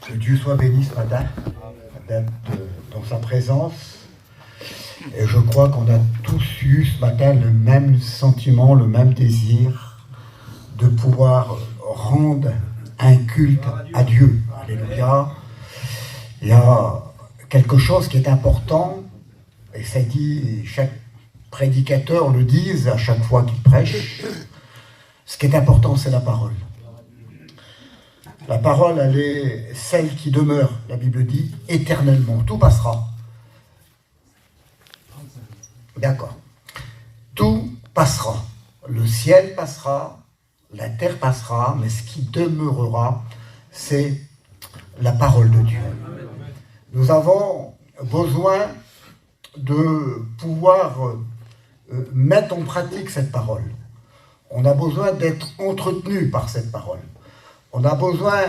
Que Dieu soit béni ce matin, d'être dans sa présence. Et je crois qu'on a tous eu ce matin le même sentiment, le même désir de pouvoir rendre un culte à Dieu. Alléluia. Il y a quelque chose qui est important, et ça dit, chaque prédicateur le dit à chaque fois qu'il prêche. Ce qui est important, c'est la parole. La parole, elle est celle qui demeure, la Bible dit, éternellement. Tout passera. D'accord. Tout passera. Le ciel passera, la terre passera, mais ce qui demeurera, c'est la parole de Dieu. Nous avons besoin de pouvoir mettre en pratique cette parole. On a besoin d'être entretenu par cette parole. On a besoin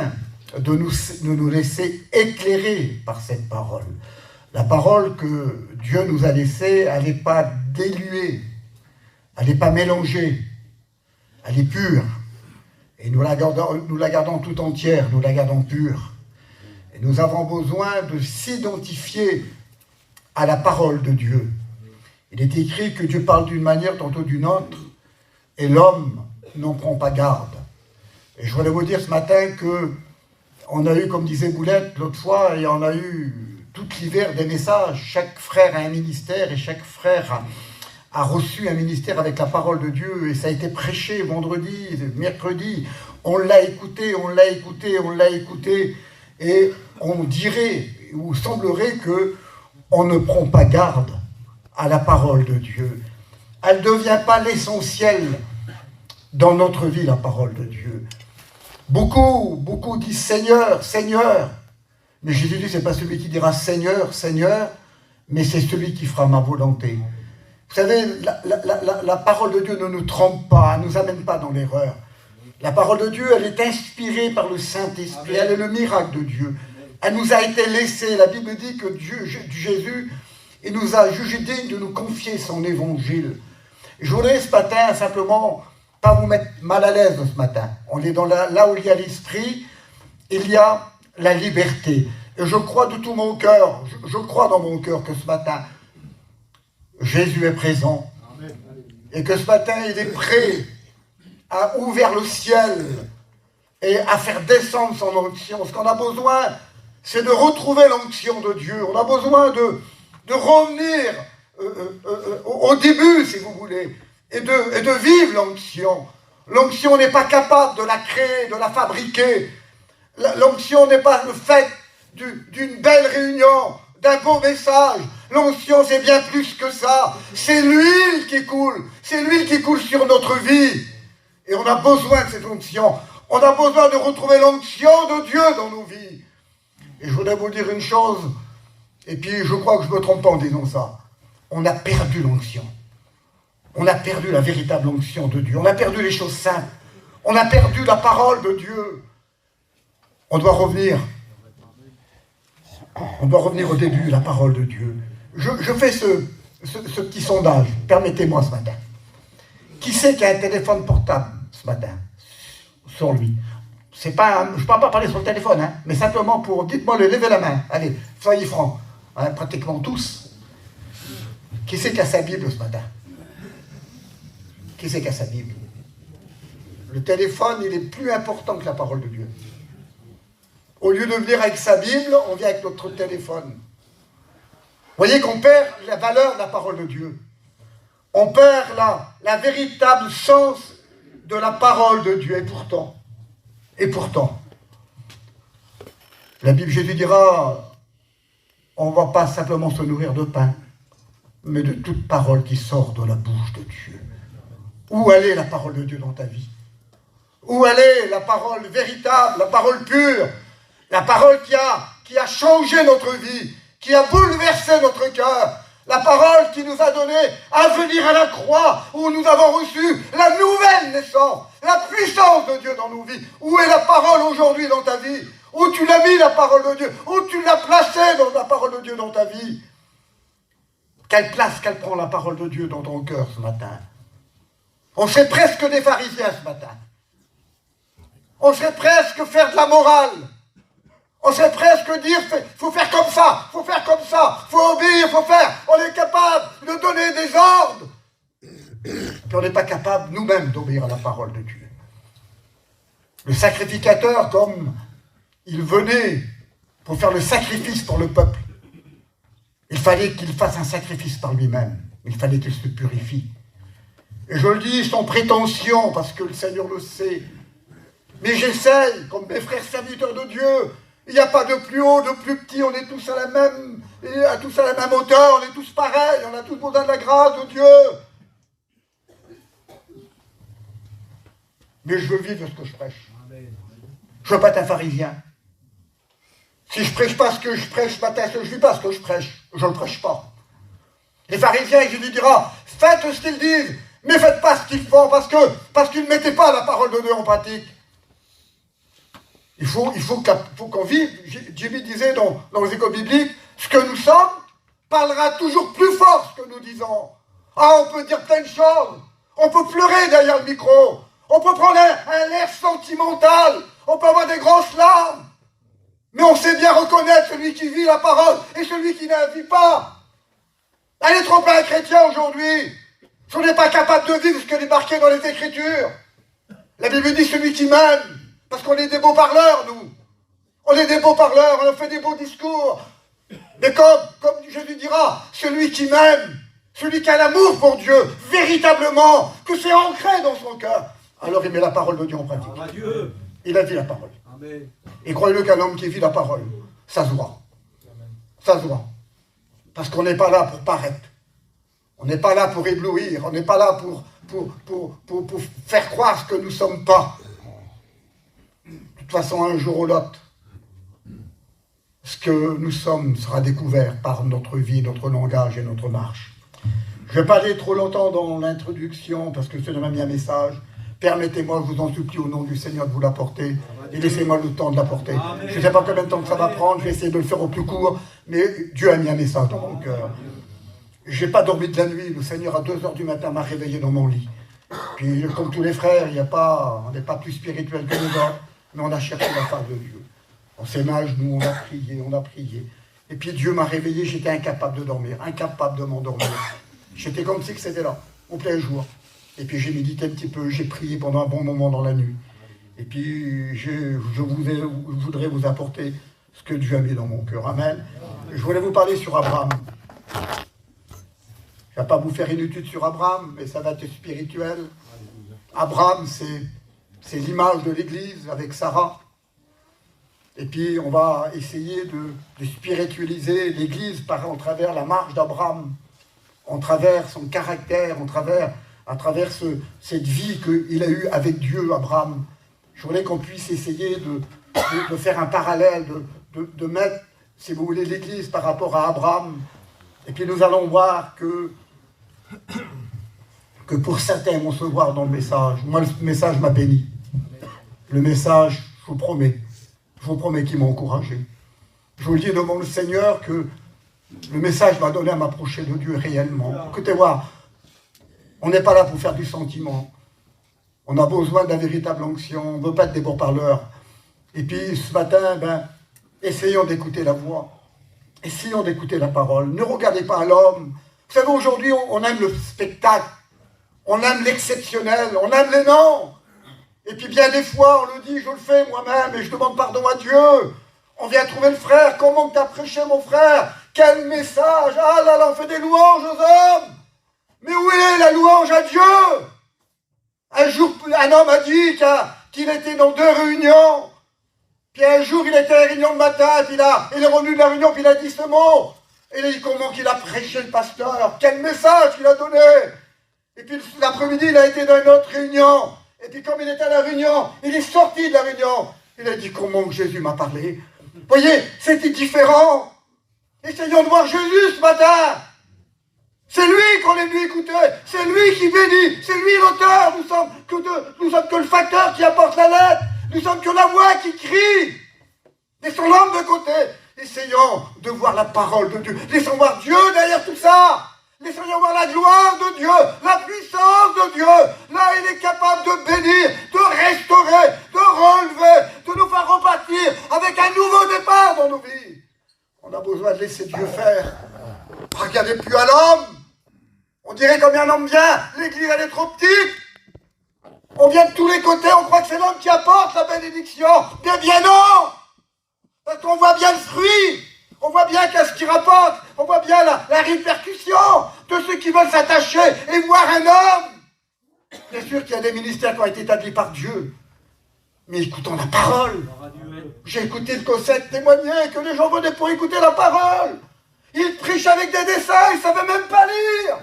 de nous laisser éclairer par cette parole. La parole que Dieu nous a laissée, elle n'est pas diluée, elle n'est pas mélangée, elle est pure. Et nous la gardons tout entière, nous la gardons pure. Et nous avons besoin de s'identifier à la parole de Dieu. Il est écrit que Dieu parle d'une manière, tantôt d'une autre, et l'homme n'en prend pas garde. Et je voulais vous dire ce matin que on a eu, comme disait Boulette l'autre fois, et on a eu tout l'hiver des messages. Chaque frère a un ministère et chaque frère a reçu un ministère avec la parole de Dieu. Et ça a été prêché vendredi, mercredi. On l'a écouté, on l'a écouté, on l'a écouté. Et on dirait, ou semblerait que on ne prend pas garde à la parole de Dieu. Elle ne devient pas l'essentiel dans notre vie, la parole de Dieu. Beaucoup disent Seigneur, Seigneur. Mais Jésus dit, ce n'est pas celui qui dira Seigneur, Seigneur, mais c'est celui qui fera ma volonté. Vous savez, la parole de Dieu ne nous trompe pas, elle ne nous amène pas dans l'erreur. La parole de Dieu, elle est inspirée par le Saint-Esprit, elle est le miracle de Dieu. Elle nous a été laissée. La Bible dit que Jésus, il nous a jugés dignes de nous confier son évangile. Je voudrais ce matin simplement pas vous mettre mal à l'aise ce matin. On est là où il y a l'esprit, il y a la liberté. Et je crois de tout mon cœur, je crois dans mon cœur que ce matin, Jésus est présent. Et que ce matin, il est prêt à ouvrir le ciel et à faire descendre son onction. Ce qu'on a besoin, c'est de retrouver l'onction de Dieu. On a besoin de revenir au début, si vous voulez, et de vivre l'onction. L'onction n'est pas capable de la créer, de la fabriquer. L'onction n'est pas le fait d'une belle réunion, d'un beau message. L'onction, c'est bien plus que ça. C'est l'huile qui coule. C'est l'huile qui coule sur notre vie. Et on a besoin de cette onction. On a besoin de retrouver l'onction de Dieu dans nos vies. Et je voudrais vous dire une chose, et puis je crois que je ne me trompe pas en disant ça. On a perdu l'onction. On a perdu la véritable onction de Dieu. On a perdu les choses simples. On a perdu la parole de Dieu. On doit revenir. On doit revenir au début, la parole de Dieu. Je fais ce petit sondage. Permettez-moi ce matin. Qui c'est qui a un téléphone portable ce matin sur lui? C'est pas, je ne peux pas parler sur le téléphone, hein, mais simplement pour, dites-moi, levez la main. Allez, soyez francs. Hein, pratiquement tous. Qui c'est qui a sa Bible ce matin? Qui c'est qui a sa Bible? Le téléphone, il est plus important que la parole de Dieu. Au lieu de venir avec sa Bible, on vient avec notre téléphone. Vous voyez qu'on perd la valeur de la parole de Dieu. On perd la véritable sens de la parole de Dieu. Et pourtant, la Bible, Jésus dira, on ne va pas simplement se nourrir de pain, mais de toute parole qui sort de la bouche de Dieu. Où elle est la parole de Dieu dans ta vie? Où elle est la parole véritable, la parole pure, la parole qui a changé notre vie, qui a bouleversé notre cœur, la parole qui nous a donné à venir à la croix, où nous avons reçu la nouvelle naissance, la puissance de Dieu dans nos vies. Où est la parole aujourd'hui dans ta vie? Où tu l'as mis, la parole de Dieu? Où tu l'as placée dans la parole de Dieu dans ta vie? Quelle place qu'elle prend la parole de Dieu dans ton cœur ce matin? On serait presque des pharisiens ce matin. On serait presque faire de la morale. On sait presque dire, faut faire comme ça, faut faire comme ça, faut obéir, faut faire. On est capable de donner des ordres. Puis on n'est pas capable nous-mêmes d'obéir à la parole de Dieu. Le sacrificateur, comme il venait pour faire le sacrifice pour le peuple, il fallait qu'il fasse un sacrifice par lui-même. Il fallait qu'il se purifie. Et je le dis sans prétention, parce que le Seigneur le sait. Mais j'essaye, comme mes frères serviteurs de Dieu. Il n'y a pas de plus haut, de plus petit. On est tous à la même hauteur. On est tous pareils. On a tous besoin de la grâce de Dieu. Mais je veux vivre ce que je prêche. Je ne veux pas être un pharisien. Si je ne prêche pas ce que je prêche, je ne vis pas ce que je prêche. Je ne le prêche pas. Les pharisiens, il lui dira, faites ce qu'ils disent, mais ne faites pas ce qu'ils font, parce qu'ils ne mettaient pas la parole de Dieu en pratique. Il faut qu'on vive. Jimmy disait dans les échos bibliques, ce que nous sommes parlera toujours plus fort ce que nous disons. Ah, on peut dire plein de choses. On peut pleurer derrière le micro. On peut prendre un air sentimental. On peut avoir des grosses larmes. Mais on sait bien reconnaître celui qui vit la parole et celui qui ne la vit pas. Allez trop plein chrétien aujourd'hui. Si on n'est pas capable de vivre ce qui est marqué dans les Écritures. La Bible dit celui qui m'aime. Parce qu'on est des beaux parleurs, nous. On est des beaux parleurs, on fait des beaux discours. Mais comme Jésus dira, celui qui m'aime, celui qui a l'amour pour Dieu, véritablement, que c'est ancré dans son cœur, alors il met la parole de Dieu en pratique. Il a dit la parole. Amen. Et croyez-le qu'un homme qui vit la parole, ça se voit. Ça se voit. Parce qu'on n'est pas là pour paraître. On n'est pas là pour éblouir. On n'est pas là pour faire croire ce que nous ne sommes pas. De toute façon, un jour ou l'autre, ce que nous sommes sera découvert par notre vie, notre langage et notre marche. Je ne vais pas aller trop longtemps dans l'introduction, parce que c'est m'a mis un message. Permettez-moi, je vous en supplie, au nom du Seigneur, de vous l'apporter. Et laissez-moi le temps de l'apporter. Je ne sais pas combien de temps que ça va prendre, je vais essayer de le faire au plus court, mais Dieu a mis un message dans mon cœur. Je n'ai pas dormi de la nuit, le Seigneur à 2 h du matin m'a réveillé dans mon lit. Puis, comme tous les frères, on n'est pas plus spirituel que les autres. Mais on a cherché la face de Dieu. En ces âges, nous, on a prié. Et puis Dieu m'a réveillé, j'étais incapable de dormir, incapable de m'endormir. J'étais comme si c'était là, au plein jour. Et puis j'ai médité un petit peu, j'ai prié pendant un bon moment dans la nuit. Et puis je voudrais vous apporter ce que Dieu a mis dans mon cœur. Amen. Je voulais vous parler sur Abraham. Je ne vais pas vous faire une étude sur Abraham, mais ça va être spirituel. Abraham, c'est l'image de l'Église avec Sarah. Et puis, on va essayer de spiritualiser l'Église en travers la marche d'Abraham, en travers son caractère, à travers cette vie qu'il a eue avec Dieu, Abraham. Je voulais qu'on puisse essayer de faire un parallèle, de mettre, si vous voulez, l'Église par rapport à Abraham. Et puis, nous allons voir que pour certains vont se voir dans le message. Moi, le message m'a béni. Le message, je vous promets qu'il m'a encouragé. Je vous le dis devant le Seigneur que le message m'a donné à m'approcher de Dieu réellement. Écoutez-moi, on n'est pas là pour faire du sentiment. On a besoin de la véritable onction. On ne veut pas être des pourparleurs. Et puis ce matin, essayons d'écouter la voix. Essayons d'écouter la parole. Ne regardez pas à l'homme. Vous savez, aujourd'hui, on aime le spectacle. On aime l'exceptionnel. On aime les noms. Et puis bien des fois, on le dit, je le fais moi-même et je demande pardon à Dieu. On vient trouver le frère, comment t'as prêché mon frère? Quel message! Ah là là, on fait des louanges aux hommes! Mais où est la louange à Dieu? Un jour, un homme a dit qu'il était dans 2 réunions. Puis un jour, il était à la réunion le matin, puis il est revenu de la réunion, puis il a dit ce mot. Et il a dit comment qu'il a prêché le pasteur, quel message qu'il a donné. Et puis l'après-midi, il a été dans une autre réunion. Et puis comme il était à la réunion, il est sorti de la réunion. Il a dit comment Jésus m'a parlé. Vous voyez, c'était différent. Essayons de voir Jésus ce matin. C'est lui qu'on est venu écouter. C'est lui qui bénit. C'est lui l'auteur. Nous sommes que le facteur qui apporte la lettre. Nous sommes que la voix qui crie. Laissons l'homme de côté. Essayons de voir la parole de Dieu. Laissons voir Dieu derrière tout ça. Laissons voir la gloire de Dieu, la puissance de Dieu. Là, il est capable de bénir, de restaurer, de relever, de nous faire repartir avec un nouveau départ. toi de laisser Dieu faire. Regardez plus à l'homme. On dirait combien un homme vient, l'église elle est trop petite. On vient de tous les côtés, on croit que c'est l'homme qui apporte la bénédiction. Bien non. Parce qu'on voit bien le fruit. On voit bien qu'est-ce qui rapporte. On voit bien la répercussion de ceux qui veulent s'attacher et voir un homme. Bien sûr qu'il y a des ministères qui ont été établis par Dieu. Mais écoutons la parole. J'ai écouté le Cosette témoigner que les gens venaient pour écouter la parole. Ils trichent avec des dessins, ils ne savaient même pas lire.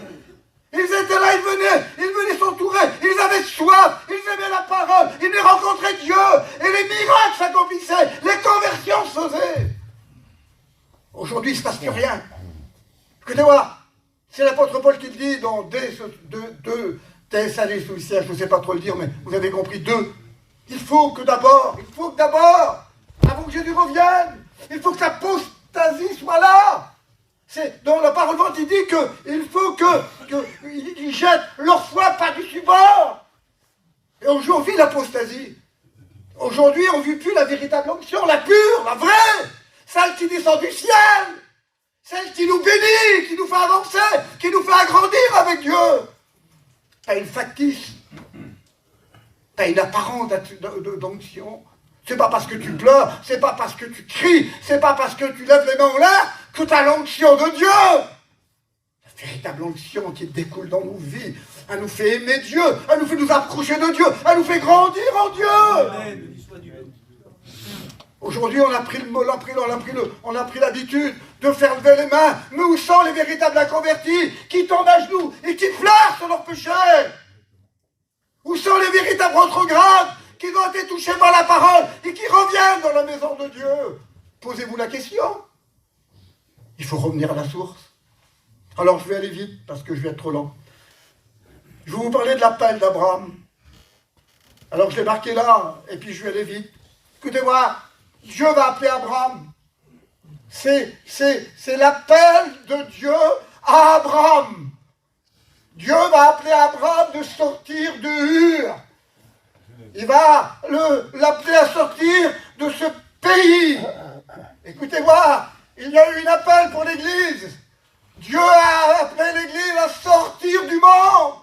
Ils étaient là, ils venaient s'entourer, ils avaient soif, ils aimaient la parole, ils venaient rencontrer Dieu, et les miracles s'accomplissaient, les conversions se faisaient. Aujourd'hui, il ne se passe plus rien. Écoutez-moi, c'est l'apôtre Paul qui le dit dans 2 Thessaloniciens sous le ciel, je ne sais pas trop le dire, mais vous avez compris, 2. Il faut que d'abord, avant que Jésus revienne, il faut que l'apostasie soit là. C'est dans la parole vente, il dit qu'il faut qu'ils jettent leur foi par-dessus bord. Et aujourd'hui, l'apostasie. Aujourd'hui, on ne vit plus la véritable onction, la pure, la vraie, celle qui descend du ciel, celle qui nous bénit, qui nous fait avancer, qui nous fait agrandir avec Dieu. T'as une factice, t'as une apparence d'onction. C'est pas parce que tu pleures, c'est pas parce que tu cries, c'est pas parce que tu lèves les mains en l'air que tu as l'onction de Dieu. La véritable onction qui découle dans nos vies, elle nous fait aimer Dieu, elle nous fait nous approcher de Dieu, elle nous fait grandir en Dieu. Aujourd'hui, on a pris l'habitude de faire lever les mains, mais où sont les véritables inconvertis qui tombent à genoux et qui pleurent sur leurs péchés? Où sont les véritables retrogrades qui ont été touchés par la parole et qui reviennent dans la maison de Dieu? Posez-vous la question. Il faut revenir à la source. Alors je vais aller vite parce que je vais être trop lent. Je vais vous parler de l'appel d'Abraham. Alors je l'ai marqué là, et puis je vais aller vite. Écoutez-moi, Dieu va appeler Abraham. C'est l'appel de Dieu à Abraham. Dieu va appeler Abraham de sortir de Ur. Il va l'appeler à sortir de ce pays. Écoutez-moi, il y a eu un appel pour l'Église. Dieu a appelé l'Église à sortir du monde.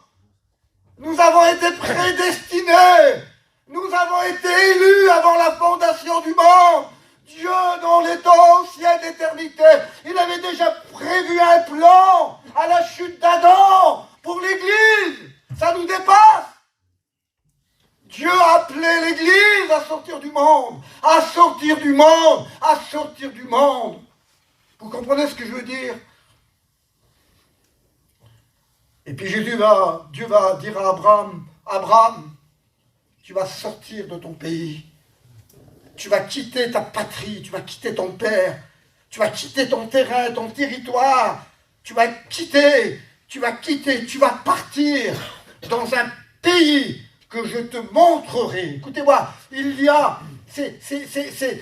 Nous avons été prédestinés. Nous avons été élus avant la fondation du monde. Dieu, dans les temps anciens d'éternité, il avait déjà prévu un plan à la chute d'Adam pour l'Église. Ça nous dépasse. Dieu a appelé l'Église à sortir du monde, à sortir du monde, à sortir du monde. Vous comprenez ce que je veux dire? Et puis Dieu va dire à Abraham, Abraham, tu vas sortir de ton pays. Tu vas quitter ta patrie, tu vas quitter ton père, tu vas quitter ton terrain, ton territoire. Tu vas partir dans un pays que je te montrerai. Écoutez-moi,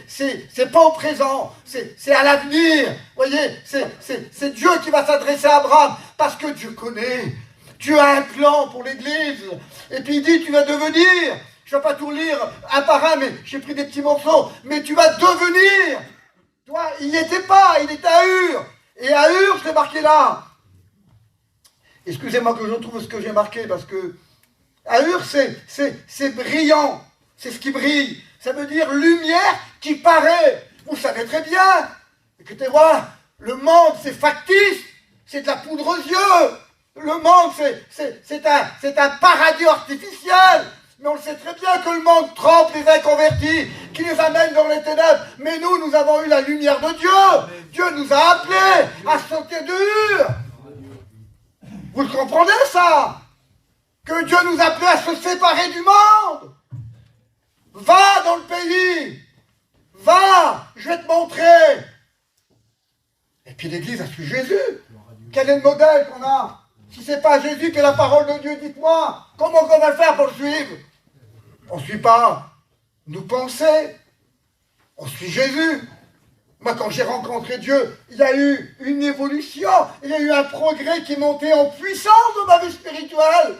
c'est pas au présent, c'est à l'avenir. Voyez, c'est Dieu qui va s'adresser à Abraham, parce que Dieu connaît. Dieu a un plan pour l'Église. Et puis il dit, tu vas devenir, je ne vais pas tout lire un par un, mais j'ai pris des petits morceaux, mais tu vas devenir. Toi, il n'y était pas, il était à Ur. Et à Ur, je l'ai marqué là. Excusez-moi que je trouve ce que j'ai marqué, parce que à Ur, c'est brillant. C'est ce qui brille. Ça veut dire lumière qui paraît. Vous savez très bien. Écoutez-moi, le monde, c'est factice. C'est de la poudre aux yeux. Le monde, c'est un paradis artificiel. Mais on le sait très bien que le monde trompe les inconvertis, qui les amène dans les ténèbres. Mais nous avons eu la lumière de Dieu. Dieu nous a appelés à sortir de Ur. Vous le comprenez, ça? Que Dieu nous appelait à se séparer du monde. Va dans le pays. Va, je vais te montrer. Et puis l'Église a su Jésus. Quel est le modèle qu'on a? Si ce n'est pas Jésus qui est la parole de Dieu, dites-moi, comment on va le faire pour le suivre? On ne suit pas nos pensées. On suit Jésus. Moi, quand j'ai rencontré Dieu, il y a eu une évolution. Il y a eu un progrès qui est monté en puissance dans ma vie spirituelle.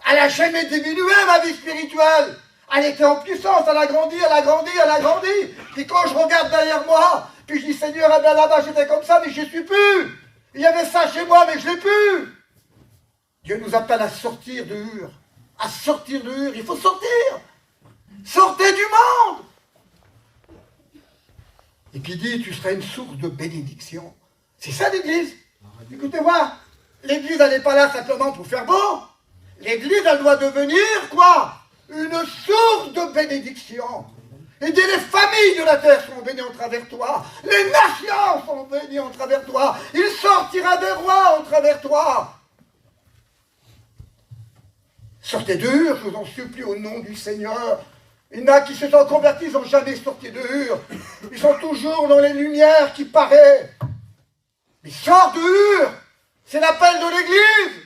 Elle n'a jamais diminué, ma vie spirituelle. Elle était en puissance, elle a grandi, elle a grandi, elle a grandi. Puis quand je regarde derrière moi, Puis je dis, Seigneur, eh bien là-bas j'étais comme ça, mais je ne suis plus. Il y avait ça chez moi, mais je ne l'ai plus. Dieu nous appelle à sortir de Ur. À sortir de Ur, il faut sortir. Sortez du monde. Et puis il dit, tu seras une source de bénédiction. C'est ça l'Église. Écoutez-moi, l'Église, elle n'est pas là simplement pour faire beau. L'Église, elle doit devenir, quoi? Une source de bénédiction. Et dit, les familles de la terre seront bénies en travers toi. Les nations seront bénies en travers toi. Il sortira des rois en travers toi. Sortez de Ur, je vous en supplie au nom du Seigneur. Il y en a qui se sont convertis, ils n'ont jamais sorti de Ur. Ils sont toujours dans les lumières qui paraissent. Mais sors de Ur. C'est l'appel de l'Église.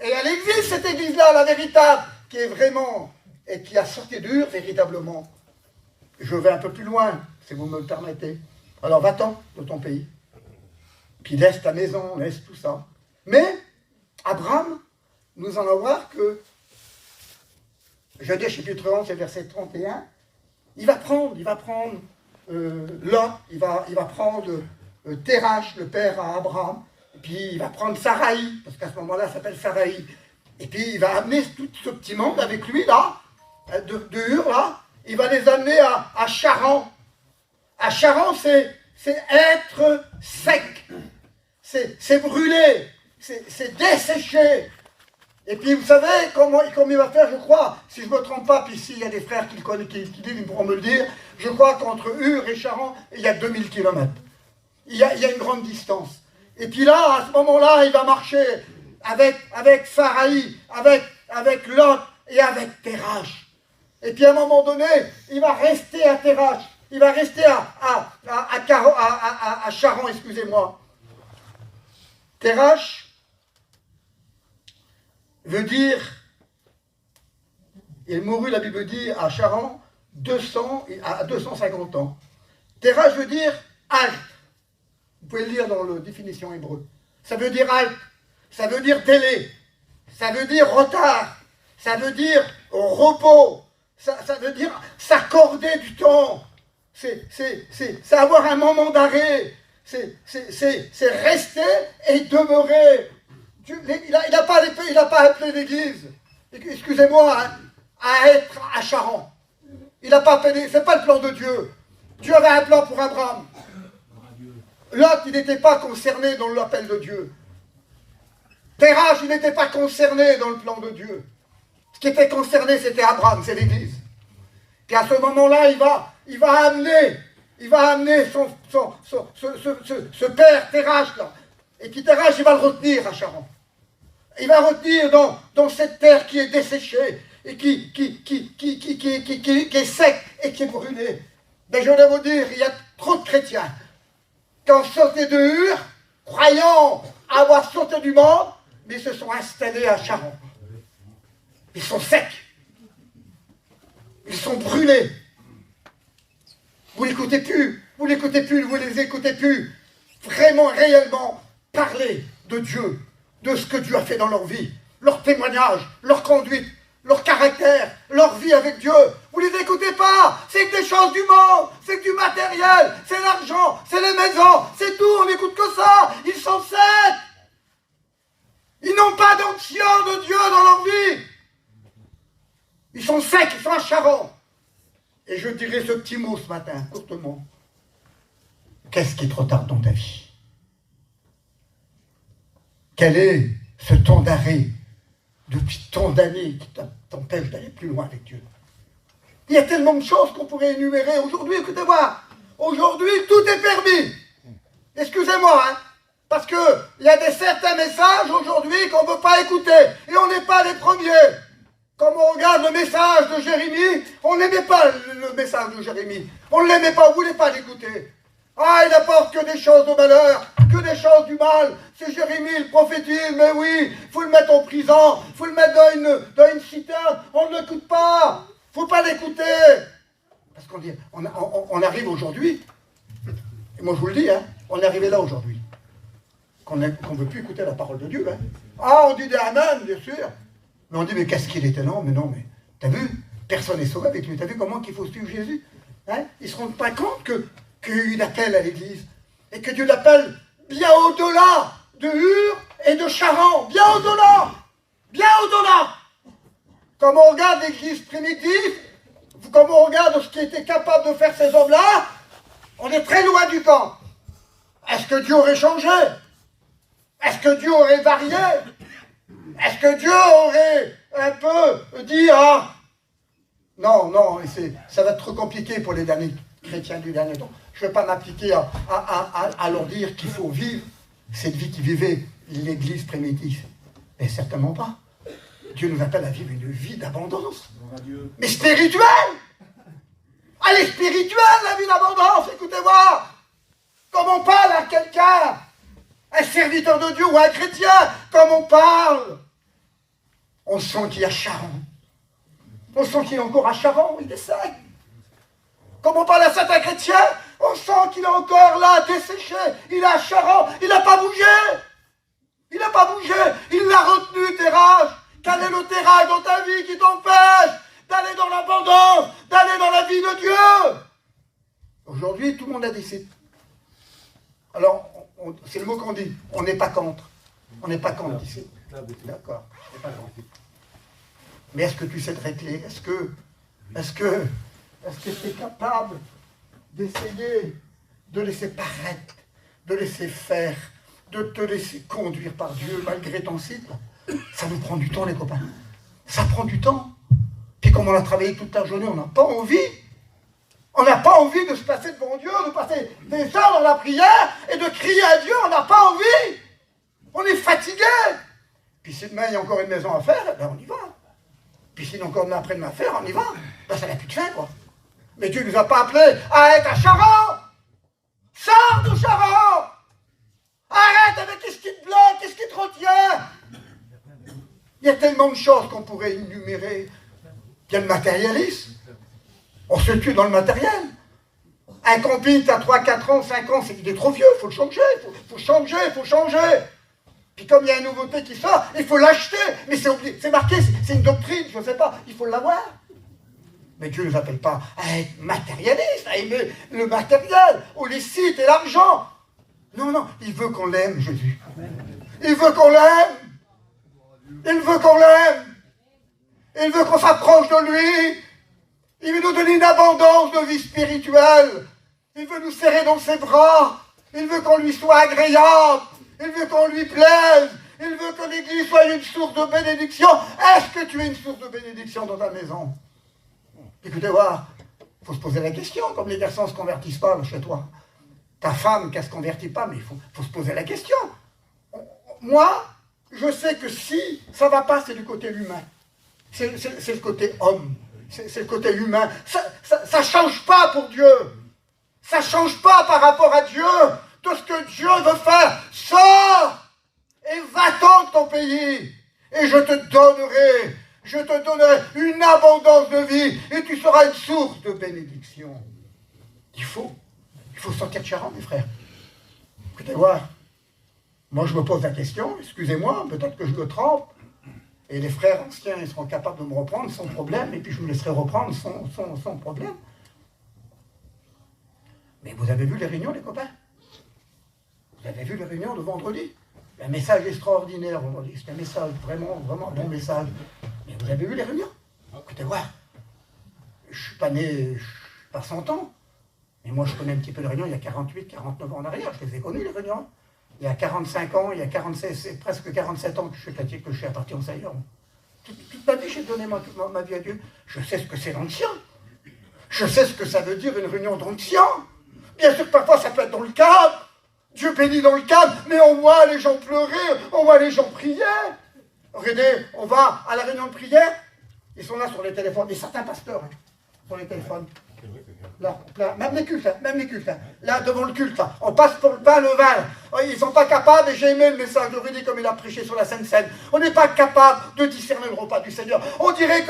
Et elle existe, cette Église-là, la véritable, qui est vraiment, et qui a sorti de Ur véritablement. Je vais un peu plus loin, si vous me le permettez. Alors va-t'en de ton pays. Puis laisse ta maison, laisse tout ça. Mais, Abraham, nous allons voir que, Genèse chapitre 11, verset 31, il va prendre Lot, il va prendre Terach, le père à Abraham, et puis il va prendre Saraï, parce qu'à ce moment-là, ça s'appelle Saraï. Et puis il va amener tout ce petit monde avec lui, là, de Ur, là, il va les amener à Charan. À Charan, c'est être sec, c'est brûler, c'est desséché. Et puis vous savez comment il va faire, je crois, si je ne me trompe pas, puis s'il y a des frères qui disent, ils pourront me le dire, je crois qu'entre Ur et Charan, il y a 2000 km. Il y a une grande distance. Et puis là, à ce moment-là, il va marcher avec Saraï, avec Lot et avec Terach. Et puis à un moment donné, il va rester à Terach. Il va rester à Charan, excusez-moi. Terach veut dire, il mourut, la Bible dit, à Charan, à 250 ans. Terach veut dire halte. Vous pouvez le lire dans la définition hébreu. Ça veut dire halte, ça veut dire délai, ça veut dire retard, ça veut dire repos, ça veut dire s'accorder du temps, c'est avoir un moment d'arrêt, c'est rester et demeurer. Il n'a pas appelé l'Église, excusez-moi, hein, à être à Charan. Il n'a pas appelé, c'est pas le plan de Dieu. Dieu avait un plan pour Abraham. Lot, il n'était pas concerné dans l'appel de Dieu. Terach, il n'était pas concerné dans le plan de Dieu. Ce qui était concerné, c'était Abraham, c'est l'Église. Et à ce moment-là, il va amener ce père Terach là. Et puis Terach, il va le retenir à Charan. Il va retenir dans cette terre qui est desséchée et qui est sec et qui est brûlée. Mais je vais vous dire, il y a trop de chrétiens qui ont sauté de Ur, croyant avoir sauté du monde, mais se sont installés à Charan. Ils sont secs. Ils sont brûlés. Vous l'écoutez plus, vous les écoutez plus. Vraiment, réellement, parler de Dieu, de ce que Dieu a fait dans leur vie, leur témoignage, leur conduite, leur caractère, leur vie avec Dieu. Vous ne les écoutez pas. C'est que des choses du monde, c'est que du matériel, c'est l'argent, c'est les maisons, c'est tout. On n'écoute que ça. Ils sont secs. Ils n'ont pas d'onction de Dieu dans leur vie. Ils sont secs, ils sont à Charan. Et je dirais ce petit mot ce matin, courtement. Qu'est-ce qui te retarde dans ta vie? Quel est ce temps d'arrêt depuis tant d'années qui t'empêche d'aller plus loin avec Dieu? Il y a tellement de choses qu'on pourrait énumérer. Aujourd'hui, écoutez-moi, aujourd'hui, tout est permis. Excusez-moi, hein, parce qu'il y a certains messages aujourd'hui qu'on ne veut pas écouter. Et on n'est pas les premiers. Comme on regarde le message de Jérémie, on n'aimait pas le message de Jérémie. On ne l'aimait pas, on ne voulait pas l'écouter. Ah, il n'apporte que des choses de malheur, que des choses du mal. C'est Jérémie, il prophétise, mais oui, il faut le mettre en prison, il faut le mettre dans une citerne. On ne l'écoute pas. Il ne faut pas l'écouter. Parce qu'on dit, on arrive aujourd'hui, et moi je vous le dis, hein, on est arrivé là aujourd'hui, qu'on ne veut plus écouter la parole de Dieu. Hein. Ah, on dit des amen, bien sûr. Mais on dit, mais qu'est-ce qu'il était lent? Mais non, mais t'as vu? Personne n'est sauvé avec lui. T'as vu comment qu'il faut suivre Jésus? Hein? Ils ne se rendent pas compte que qu'il appelle à l'Église, et que Dieu l'appelle bien au-delà de Ur et de Charan, bien au-delà, bien au-delà. Comme on regarde l'Église primitive, comme on regarde ce qui était capable de faire ces hommes-là, on est très loin du camp. Est-ce que Dieu aurait changé? Est-ce que Dieu aurait varié? Est-ce que Dieu aurait un peu dit, ah, non, non, ça va être trop compliqué pour les derniers chrétiens du dernier temps. Je ne vais pas m'appliquer à leur dire qu'il faut vivre cette vie qui vivait l'Église primitive. Mais certainement pas. Dieu nous appelle à vivre une vie d'abondance. Mais spirituelle! Elle est spirituelle, la vie d'abondance, écoutez-moi! Comme on parle à quelqu'un, un serviteur de Dieu ou un chrétien, comme on parle, on sent qu'il y a Charon. On sent qu'il est encore à Charon, il est sec. Comme on parle à certains chrétiens, on sent qu'il est encore là, desséché. Il est à Charon, il n'a pas bougé. Il n'a pas bougé, il l'a retenu, terrasse. Quel est le terrain dans ta vie qui t'empêche d'aller dans l'abondance, d'aller dans la vie de Dieu? Aujourd'hui, tout le monde a décidé. Alors, c'est le mot qu'on dit, on n'est pas contre. On n'est pas contre ici. D'accord, on n'est pas contre. Mais est-ce que tu sais te régler? Est-ce que tu es capable d'essayer de laisser paraître, de laisser faire, de te laisser conduire par Dieu malgré ton cycle? Ça nous prend du temps, les copains. Ça prend du temps. Puis comme on a travaillé toute la journée, on n'a pas envie. On n'a pas envie de se passer devant Dieu, de passer des heures dans la prière et de crier à Dieu. On n'a pas envie. On est fatigué. Puis si demain il y a encore une maison à faire, ben on y va. Puis s'il y a encore une après-demain à faire, on y va. Ben ça n'a plus de fin, quoi. Mais Dieu ne nous a pas appelés à être à Charon. Sors de Charon. Arrête avec ce qui te bloque, qu'est-ce qui te retient. Il y a tellement de choses qu'on pourrait énumérer. Il y a le matérialisme. On se tue dans le matériel. Un camping, tu as 3, 4 ans, 5 ans, il est trop vieux, il faut le changer, il faut changer. Puis comme il y a une nouveauté qui sort, il faut l'acheter. Mais c'est marqué, c'est une doctrine, je ne sais pas, il faut l'avoir. Mais Dieu ne nous appelle pas à être matérialiste, à aimer le matériel, ou les sites et l'argent. Non, non, il veut qu'on l'aime, Jésus. Il veut qu'on l'aime. Il veut qu'on l'aime. Il veut qu'on s'approche de lui. Il veut nous donner une abondance de vie spirituelle. Il veut nous serrer dans ses bras. Il veut qu'on lui soit agréable. Il veut qu'on lui plaise. Il veut que l'Église soit une source de bénédiction. Est-ce que tu es une source de bénédiction dans ta maison? Écoutez voir, il faut se poser la question, comme les garçons ne se convertissent pas chez toi. Ta femme qui ne se convertit pas, mais il faut se poser la question. Moi, je sais que si ça ne va pas, c'est du côté humain. C'est le côté homme. C'est le côté humain. Ça ne change pas pour Dieu. Ça ne change pas par rapport à Dieu. Tout ce que Dieu veut faire, sors et va-t'en de ton pays. Et je te donnerai une abondance de vie et tu seras une source de bénédiction. Il faut sortir de Charon, mes frères. Écoutez voir. Moi, je me pose la question, excusez-moi, peut-être que je me trompe. Et les frères anciens, ils seront capables de me reprendre sans problème, et puis je me laisserai reprendre sans problème. Mais vous avez vu les réunions, les copains? Vous avez vu les réunions de vendredi? Un message extraordinaire vendredi. C'est un message vraiment, vraiment bon message. Mais vous avez vu les réunions? Écoutez, voir. Je ne suis pas né, je suis pas 100 ans. Mais moi, je connais un petit peu les réunions il y a 48, 49 ans en arrière. Je les ai connues, les réunions. Il y a 45 ans, il y a 46, c'est presque 47 ans que je suis chrétien, que je suis apparti en Seigneur. Toute ma vie, j'ai donné ma vie à Dieu. Je sais ce que c'est l'onction. Je sais ce que ça veut dire une réunion d'onction. Bien sûr que parfois ça peut être dans le cadre. Dieu bénit dans le cadre, mais on voit les gens pleurer, on voit les gens prier. Regardez, on va à la réunion de prière, ils sont là sur les téléphones, et certains pasteurs, sur les téléphones. Là, même les cultes, là devant le culte, là. On passe pour le pain, le vin. Ils ne sont pas capables, et j'ai aimé le message de Rudy comme il a prêché sur la Sainte Seine. On n'est pas capable de discerner le repas du Seigneur. On dirait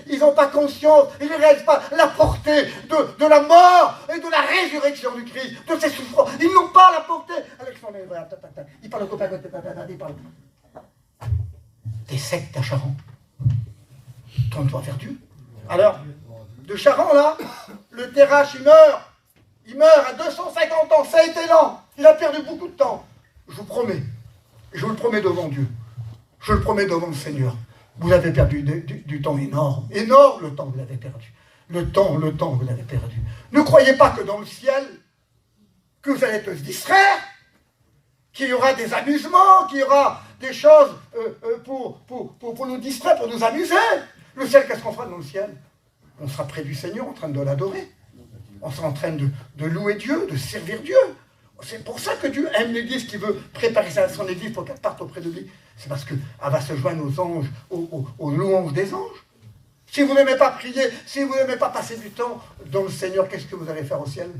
ils n'ont pas conscience, ils ne réalisent pas la portée de la mort et de la résurrection du Christ, de ses souffrances. Ils n'ont pas la portée. Il parle au copain, il parle. T'es sec, ta Charon. Tourne-toi vers Dieu. Alors, de Charon, là, le terrache, il meurt. il meurt à 250 ans, ça a été lent, il a perdu beaucoup de temps. Je vous promets, je vous le promets devant Dieu, je le promets devant le Seigneur, vous avez perdu du temps énorme, énorme le temps que vous avez perdu. Le temps que vous avez perdu. Ne croyez pas que dans le ciel, que vous allez tous distraire, qu'il y aura des amusements, qu'il y aura des choses pour nous distraire, pour nous amuser. Le ciel, qu'est-ce qu'on fera dans le ciel? On sera près du Seigneur, en train de l'adorer. On sera en train de louer Dieu, de servir Dieu. C'est pour ça que Dieu aime l'Église, qui veut préparer son Église pour qu'elle parte auprès de lui. C'est parce qu'elle va se joindre aux anges, aux louanges des anges. Si vous n'aimez pas prier, si vous n'aimez pas passer du temps dans le Seigneur, qu'est-ce que vous allez faire au ciel?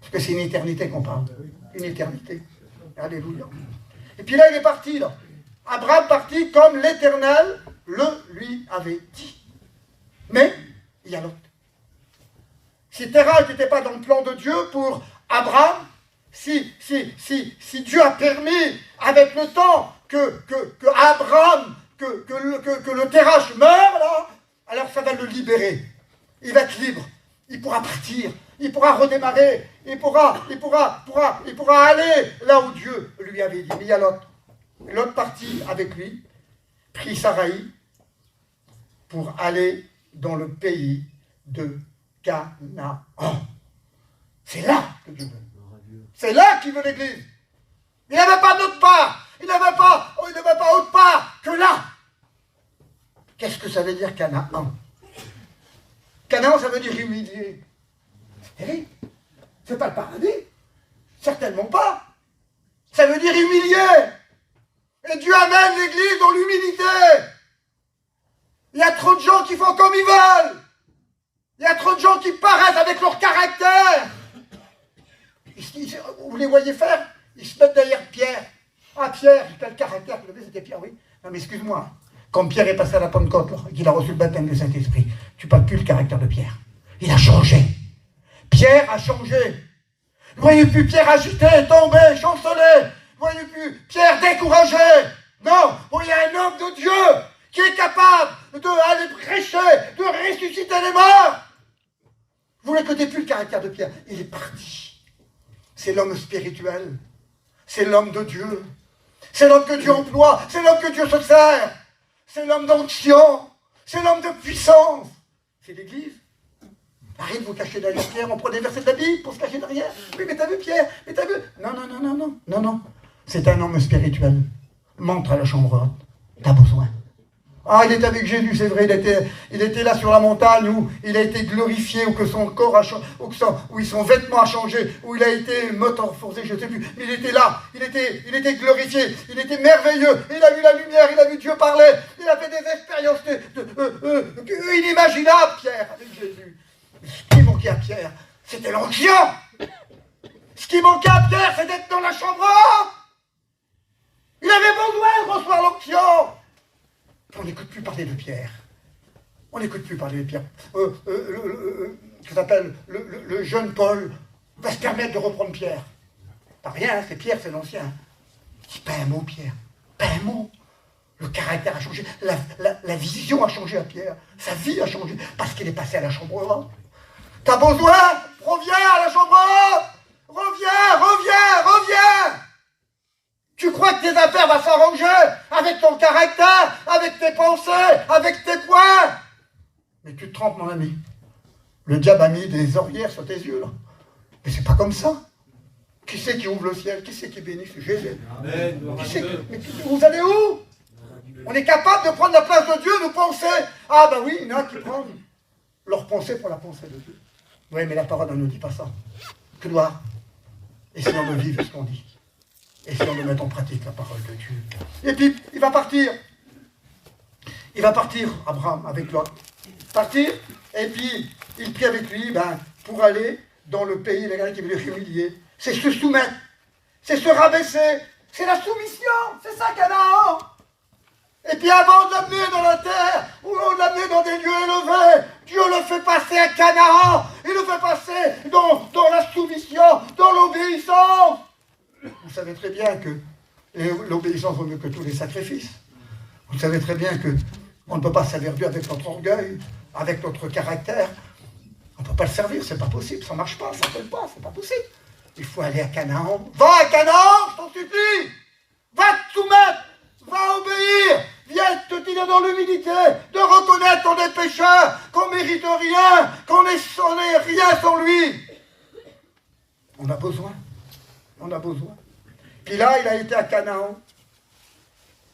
Parce que c'est une éternité qu'on parle. Une éternité. Alléluia. Et puis là, il est parti, là. Abraham partit comme l'Éternel le lui avait dit. Mais, il y a l'autre. Si Terah n'était pas dans le plan de Dieu pour Abraham, si Dieu a permis, avec le temps, que Abraham, que le Terah meure, là, alors ça va le libérer. Il va être libre. Il pourra partir. Il pourra redémarrer. Il pourra aller là où Dieu lui avait dit. Mais il y a Lot. Lot partit avec lui, prit Saraï pour aller dans le pays de Canaan. C'est là que Dieu veut. C'est là qu'il veut l'Église. Il n'avait pas d'autre part. Il n'avait pas autre part que là. Qu'est-ce que ça veut dire Canaan? Canaan, ça veut dire humilié. C'est terrible. C'est pas le paradis. Certainement pas. Ça veut dire humilié. Et Dieu amène l'Église dans l'humilité. Il y a trop de gens qui font comme ils veulent. Il y a trop de gens qui paraissent avec leur caractère. Vous les voyez faire? Ils se mettent derrière Pierre. Ah, Pierre, quel caractère. C'était Pierre, oui. Non, mais excuse-moi. Quand Pierre est passé à la Pentecôte, qu'il a reçu le baptême du Saint-Esprit, tu ne parles plus le caractère de Pierre. Il a changé. Pierre a changé. Vous voyez plus Pierre agité, tombé, chancelé. Vous voyez plus Pierre découragé. Non, vous voyez un homme de Dieu qui est capable d'aller prêcher, de ressusciter les morts. Vous n'écoutez plus le caractère de Pierre. Il est parti. C'est l'homme spirituel. C'est l'homme de Dieu. C'est l'homme que Dieu emploie. C'est l'homme que Dieu se sert. C'est l'homme d'onction. C'est l'homme de puissance. C'est l'Église. Arrête de vous cacher derrière Pierre. On prend des versets de la Bible pour se cacher derrière. Oui, mais t'as vu Pierre? Mais t'as vu? Non. C'est un homme spirituel. Montre à la chambre haute. T'as besoin. Ah, il était avec Jésus, c'est vrai, il était là sur la montagne où il a été glorifié, où que son corps a changé, où son vêtement a changé, où il a été métamorphosé, je ne sais plus. Mais il était là, il était glorifié, il était merveilleux, il a vu la lumière, il a vu Dieu parler, il a fait des expériences inimaginables, Pierre, avec Jésus. Ce qui manquait à Pierre, c'était l'onction. Ce qui manquait à Pierre, c'est d'être dans la chambre haute. Il avait besoin de recevoir l'onction. On n'écoute plus parler de Pierre. On n'écoute plus parler de Pierre. Ça s'appelle le jeune Paul va se permettre de reprendre Pierre. Pas rien, hein, c'est Pierre, c'est l'ancien. Il dit pas un mot, Pierre. Pas un mot. Le caractère a changé. La vision a changé à Pierre. Sa vie a changé. Parce qu'il est passé à la chambre haute. T'as besoin? Reviens à la chambre haute. Reviens. Tu crois que tes affaires vont s'arranger avec ton caractère, avec tes pensées, avec tes points. Mais tu te trompes, mon ami. Le diable a mis des orières sur tes yeux, là. Mais c'est pas comme ça. Qui c'est qui ouvre le ciel? Qui c'est qui bénit? Jésus. Amen. Vous allez où? On est capable de prendre la place de Dieu, de penser. Ah ben oui, il y en a qui prennent leur pensée pour la pensée de Dieu. Oui, mais la parole ne nous dit pas ça. Que gloire. Essayons de vivre ce qu'on dit. Essayons de mettre en pratique la parole de Dieu. Et puis, il va partir. Il va partir, Abraham, avec Lot. Partir, et puis, il prie avec lui pour aller dans le pays, les gars qui veulent humilier. C'est se soumettre. C'est se rabaisser. C'est la soumission. C'est ça, Canaan. Et puis, avant de l'amener dans la terre, ou de l'amener dans des lieux élevés, Dieu le fait passer à Canaan. Il le fait passer dans la soumission, dans l'obéissance. Vous savez très bien que l'obéissance vaut mieux que tous les sacrifices. Vous savez très bien qu'on ne peut pas servir Dieu avec notre orgueil, avec notre caractère. On ne peut pas le servir, c'est pas possible, ça ne marche pas, ça ne colle pas, c'est pas possible. Il faut aller à Canaan. Va à Canaan, je t'en supplie. Va te soumettre, va obéir. Viens te tenir dans l'humilité, de reconnaître qu'on est pécheur, qu'on ne mérite rien, qu'on n'est rien sans lui. On a besoin. On a besoin. Puis là, il a été à Canaan.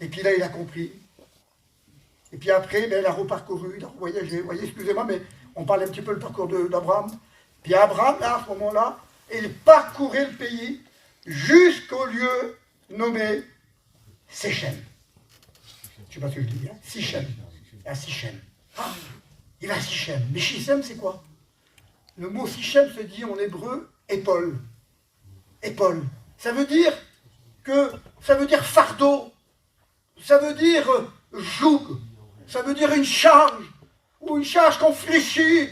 Et puis là, il a compris. Et puis après, ben, il a reparcouru, il a voyagé. Vous voyez, excusez-moi, mais on parle un petit peu le parcours d'Abraham. Puis Abraham, là, à ce moment-là, il parcourait le pays jusqu'au lieu nommé Sichem. Je ne sais pas ce que je dis bien. Sichem. À Sichem. Ah, il va à Sichem. Mais Sichem, c'est quoi? Le mot Sichem se dit en hébreu épaule. Épaule. Ça veut dire fardeau. Ça veut dire joug. Ça veut dire une charge. Ou une charge qu'on fléchit.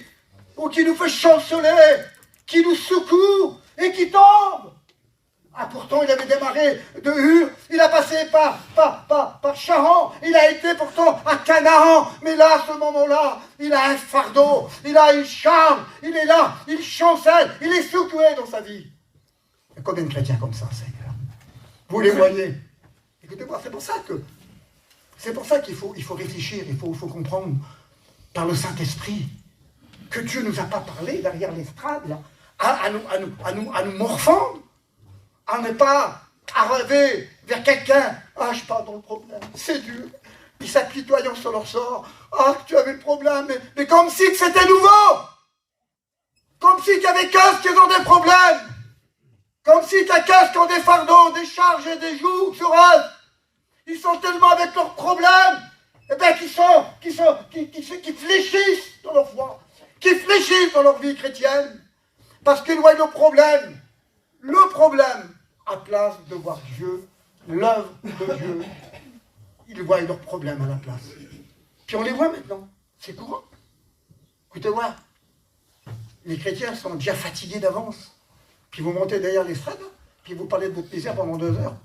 Ou qui nous fait chanceler. Qui nous secoue et qui tombe. Ah, pourtant, il avait démarré de Hur, il a passé par Charan, il a été pourtant à Canaan, mais là, à ce moment-là, il a un fardeau, il a une charge, il est là, il chancelle, il est secoué dans sa vie. Il y a combien de chrétiens comme ça, Seigneur? Vous les voyez? Écoutez-moi, c'est pour ça qu'il faut réfléchir, il faut comprendre par le Saint-Esprit que Dieu ne nous a pas parlé derrière l'estrade, là, à nous morfondre. À ne pas arriver vers quelqu'un. Ah, je parle dans le problème, c'est dur. Ils s'apitoyant sur leur sort. Ah, tu avais le problème, mais comme si c'était nouveau. Comme si tu n'avais qu'un qui ont des problèmes. Comme si tu as qu'un qui ont des fardeaux, des charges et des jougs sur eux. Ils sont tellement avec leurs problèmes, eh bien, qui fléchissent dans leur foi, qui fléchissent dans leur vie chrétienne. Parce qu'ils voient le problème à place de voir Dieu, l'œuvre de Dieu, ils voient leurs problèmes à la place. Puis on les voit maintenant, c'est courant. Écoutez-moi, les chrétiens sont déjà fatigués d'avance, puis vous montez derrière l'estrade, puis vous parlez de votre misère pendant 2 heures.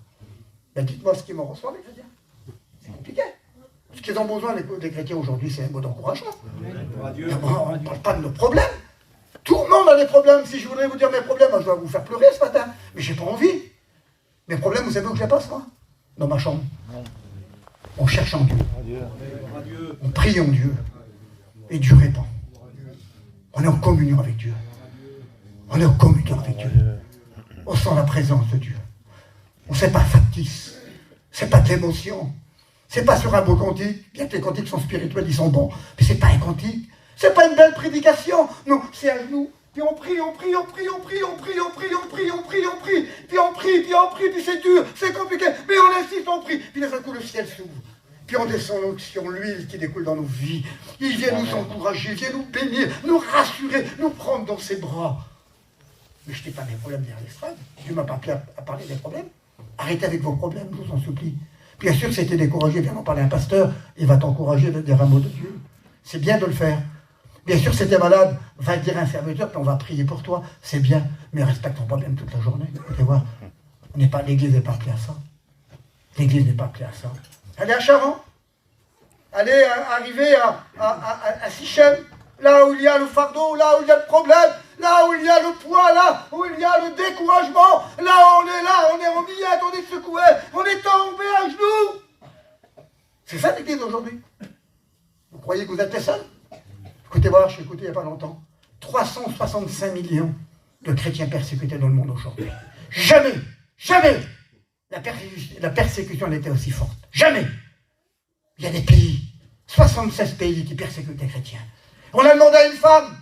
Ben dites-moi ce qu'ils m'en reçoivent, les chrétiens. C'est compliqué. Ce qu'ils ont besoin, les chrétiens aujourd'hui, c'est un mot d'encouragement. D'abord, on ne parle pas de nos problèmes. Tout le monde a des problèmes. Si je voudrais vous dire mes problèmes, je dois vous faire pleurer ce matin. Mais j'ai pas envie. Mes problèmes, vous savez où je les passe, moi? Dans ma chambre. On cherche en Dieu. On prie en Dieu. Et Dieu répond. On est en communion avec Dieu. On est en communion avec Dieu. On sent la présence de Dieu. On ne sait pas factice. C'est pas de l'émotion. C'est pas sur un beau cantique. Bien que les cantiques sont spirituels, ils sont bons. Mais c'est pas un cantique. C'est pas une belle prédication. Non, c'est à genoux. Puis on prie, puis c'est dur, c'est compliqué. Mais on insiste, on prie. Puis d'un coup, le ciel s'ouvre. Puis on descend l'onction, l'huile qui découle dans nos vies. Il vient nous encourager, il vient nous bénir, nous rassurer, nous prendre dans ses bras. Ne jetez pas mes problèmes derrière l'estrade. Dieu m'a pas appelé à parler des problèmes. Arrêtez avec vos problèmes, je vous en supplie. Bien sûr, si tu es découragé, viens en parler à un pasteur. Il va t'encourager de dire un mot de Dieu. C'est bien de le faire. Bien sûr, si tu es malade, va le dire à un serviteur, puis on va prier pour toi. C'est bien, mais respecte ton problème toute la journée. Écoutez voir, l'Église n'est pas appelée à ça. L'Église n'est pas appelée à ça. Allez à Charan. Allez arriver à Sichem, là où il y a le fardeau, là où il y a le problème, là où il y a le poids, là où il y a le découragement, là, on est en billette, on est secoué, on est tombé à genoux. C'est ça l'Église aujourd'hui. Vous croyez que vous êtes les seuls? Écoutez, voilà, je suis écouté il n'y a pas longtemps. 365 millions de chrétiens persécutés dans le monde aujourd'hui. Jamais la persécution n'était aussi forte. Jamais. Il y a des pays, 76 pays qui persécutent les chrétiens. On a demandé à une femme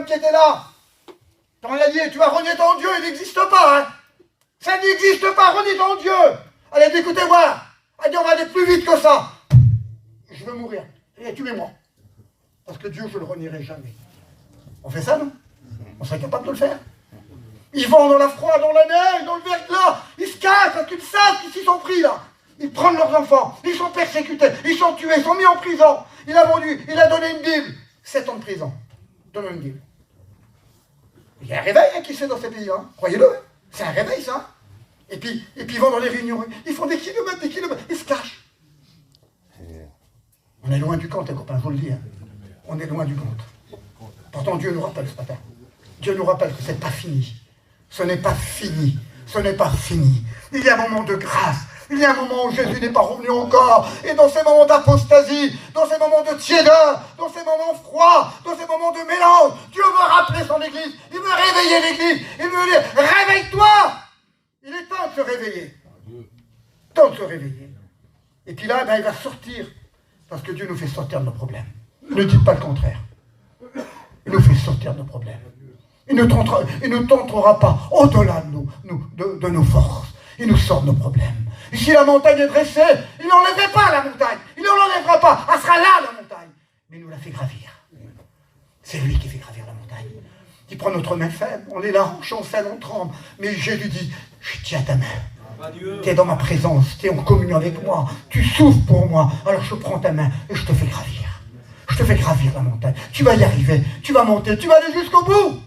qui était là. On lui a dit, tu vas renier ton Dieu, il n'existe pas. Hein. Ça n'existe pas, renier ton Dieu. Elle a dit, écoutez, voilà. Elle a dit, on va aller plus vite que ça. Je veux mourir. Et tuez-moi. Parce que Dieu, je ne le renierai jamais. On fait ça, non? On serait capable de le faire. Ils vont dans la froid, dans la neige, dans le verglas. Ils se cachent parce qu'ils savent qu'ils s'y sont pris, là. Ils prennent leurs enfants. Ils sont persécutés. Ils sont tués. Ils sont mis en prison. Il a donné une Bible. 7 ans de prison. Donne une Bible. Il y a un réveil qui se fait dans ces pays, hein. Croyez-le. Hein. C'est un réveil, ça. Et puis ils vont dans les réunions. Ils font des kilomètres. Ils se cachent. On est loin du compte, les copains, je vous le dis. Hein. On est loin du compte. Pourtant, Dieu nous rappelle ce matin. Dieu nous rappelle que ce n'est pas fini. Ce n'est pas fini. Ce n'est pas fini. Il y a un moment de grâce. Il y a un moment où Jésus n'est pas revenu encore. Et dans ces moments d'apostasie, dans ces moments de tiédeur, dans ces moments froids, dans ces moments de mélange, Dieu veut rappeler son Église. Il veut réveiller l'Église. Il veut dire, réveille-toi. Il est temps de se réveiller. Temps de se réveiller. Et puis là, il va sortir. Parce que Dieu nous fait sortir de nos problèmes. Ne dites pas le contraire. Il nous fait sortir de nos problèmes. Il ne tentera pas au-delà de nos forces. Il nous sort de nos problèmes. Et si la montagne est dressée, il n'enlèverait pas la montagne. Il ne l'enlèvera pas. Elle sera là, la montagne. Mais il nous la fait gravir. C'est lui qui fait gravir la montagne. Il prend notre main faible. On est là, on chancelle, on tremble. Mais Jésus dit, je tiens ta main. Tu es dans ma présence. Tu es en communion avec moi. Tu souffres pour moi. Alors je prends ta main et je te fais gravir. Je te fais gravir la montagne. Tu vas y arriver. Tu vas monter. Tu vas aller jusqu'au bout.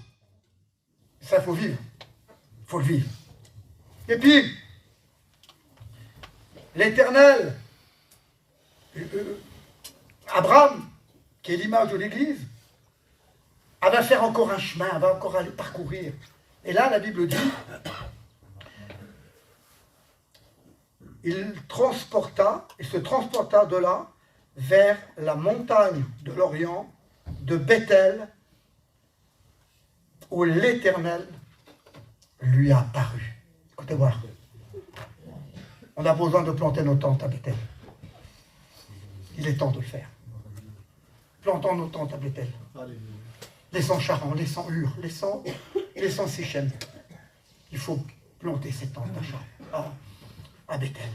Ça, il faut vivre. Il faut le vivre. Et puis, l'Éternel, Abraham, qui est l'image de l'Église, elle va faire encore un chemin, elle va encore aller parcourir. Et là, la Bible dit, il se transporta de là vers la montagne de l'Orient, de Bethel, où l'Éternel lui a apparu. Écoutez voir. On a besoin de planter nos tentes à Bethel. Il est temps de le faire. Plantons nos tentes à Bethel. Laissons Charan, laissons Ur, laissons Sichem. Il faut planter ces tentes à Bethel.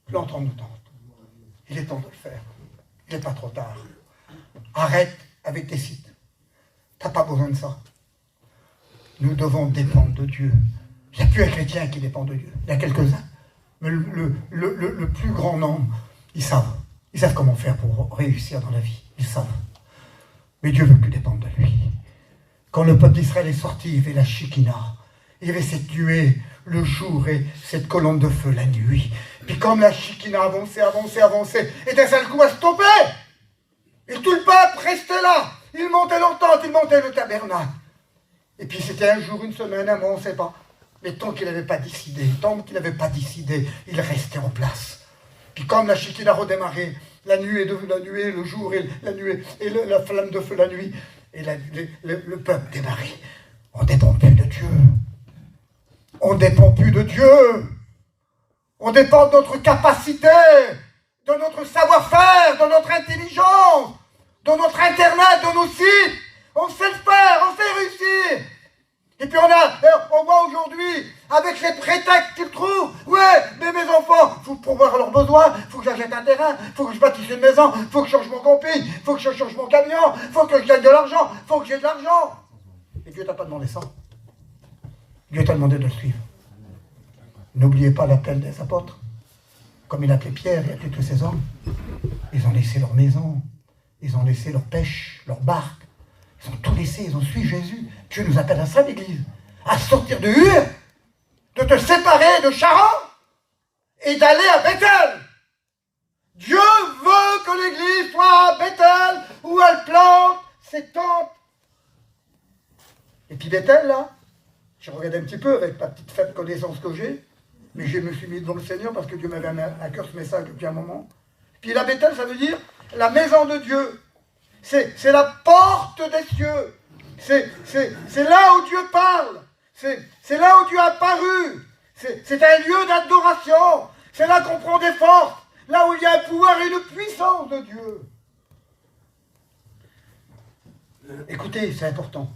Plantons nos tentes. Il est temps de le faire. Il n'est pas trop tard. Arrête avec tes sites. Tu n'as pas besoin de ça. Nous devons dépendre de Dieu. Il n'y a plus un chrétien qui dépend de Dieu. Il y a quelques-uns. Mais le plus grand nombre, ils savent. Ils savent comment faire pour réussir dans la vie. Ils savent. Mais Dieu veut que tu dépendes de lui. Quand le peuple d'Israël est sorti, il y avait la Shekinah. Il y avait cette nuée le jour et cette colonne de feu la nuit. Puis comme la Shekinah avançait, et d'un seul coup, elle stoppait. Et tout le peuple restait là. Ils montaient leur tente, ils montaient le tabernacle. Et puis c'était un jour, une semaine, un mois, on ne sait pas. Mais tant qu'il n'avait pas décidé, il restait en place. Puis comme la Shekinah redémarrait, la nuée, le jour et la nuée, et la flamme de feu la nuit, et le peuple démarrait. On ne dépend plus de Dieu. On ne dépend plus de Dieu. On dépend de notre capacité, de notre savoir-faire, de notre intelligence, de notre internet, de nos sites. On sait le faire, on sait réussir. Et puis on voit aujourd'hui, avec les prétextes qu'ils trouvent, ouais, mais mes enfants, il faut pourvoir leurs besoins, il faut que j'achète un terrain, il faut que je bâtisse une maison, il faut que je change mon camping, il faut que je change mon camion, il faut que je gagne de l'argent, il faut que j'ai de l'argent. Et Dieu t'a pas demandé ça. Dieu t'a demandé de le suivre. N'oubliez pas l'appel des apôtres. Comme il appelait Pierre, il appelait tous ces hommes. Ils ont laissé leur maison, ils ont laissé leur pêche, leur barque. Ils ont tout laissé, ils ont suivi Jésus. Dieu nous appelle à ça, l'Église. À sortir de Ur, de te séparer de Charan et d'aller à Bethel. Dieu veut que l'Église soit à Bethel où elle plante ses tentes. Et puis Bethel, là, j'ai regardé un petit peu avec ma petite faible connaissance que j'ai, mais je me suis mis devant le Seigneur parce que Dieu m'avait à cœur ce message depuis un moment. Puis la Bethel, ça veut dire la maison de Dieu. C'est la porte des cieux. C'est là où Dieu parle. C'est là où Dieu a apparu. C'est un lieu d'adoration. C'est là qu'on prend des forces. Là où il y a un pouvoir et une puissance de Dieu. Écoutez, c'est important.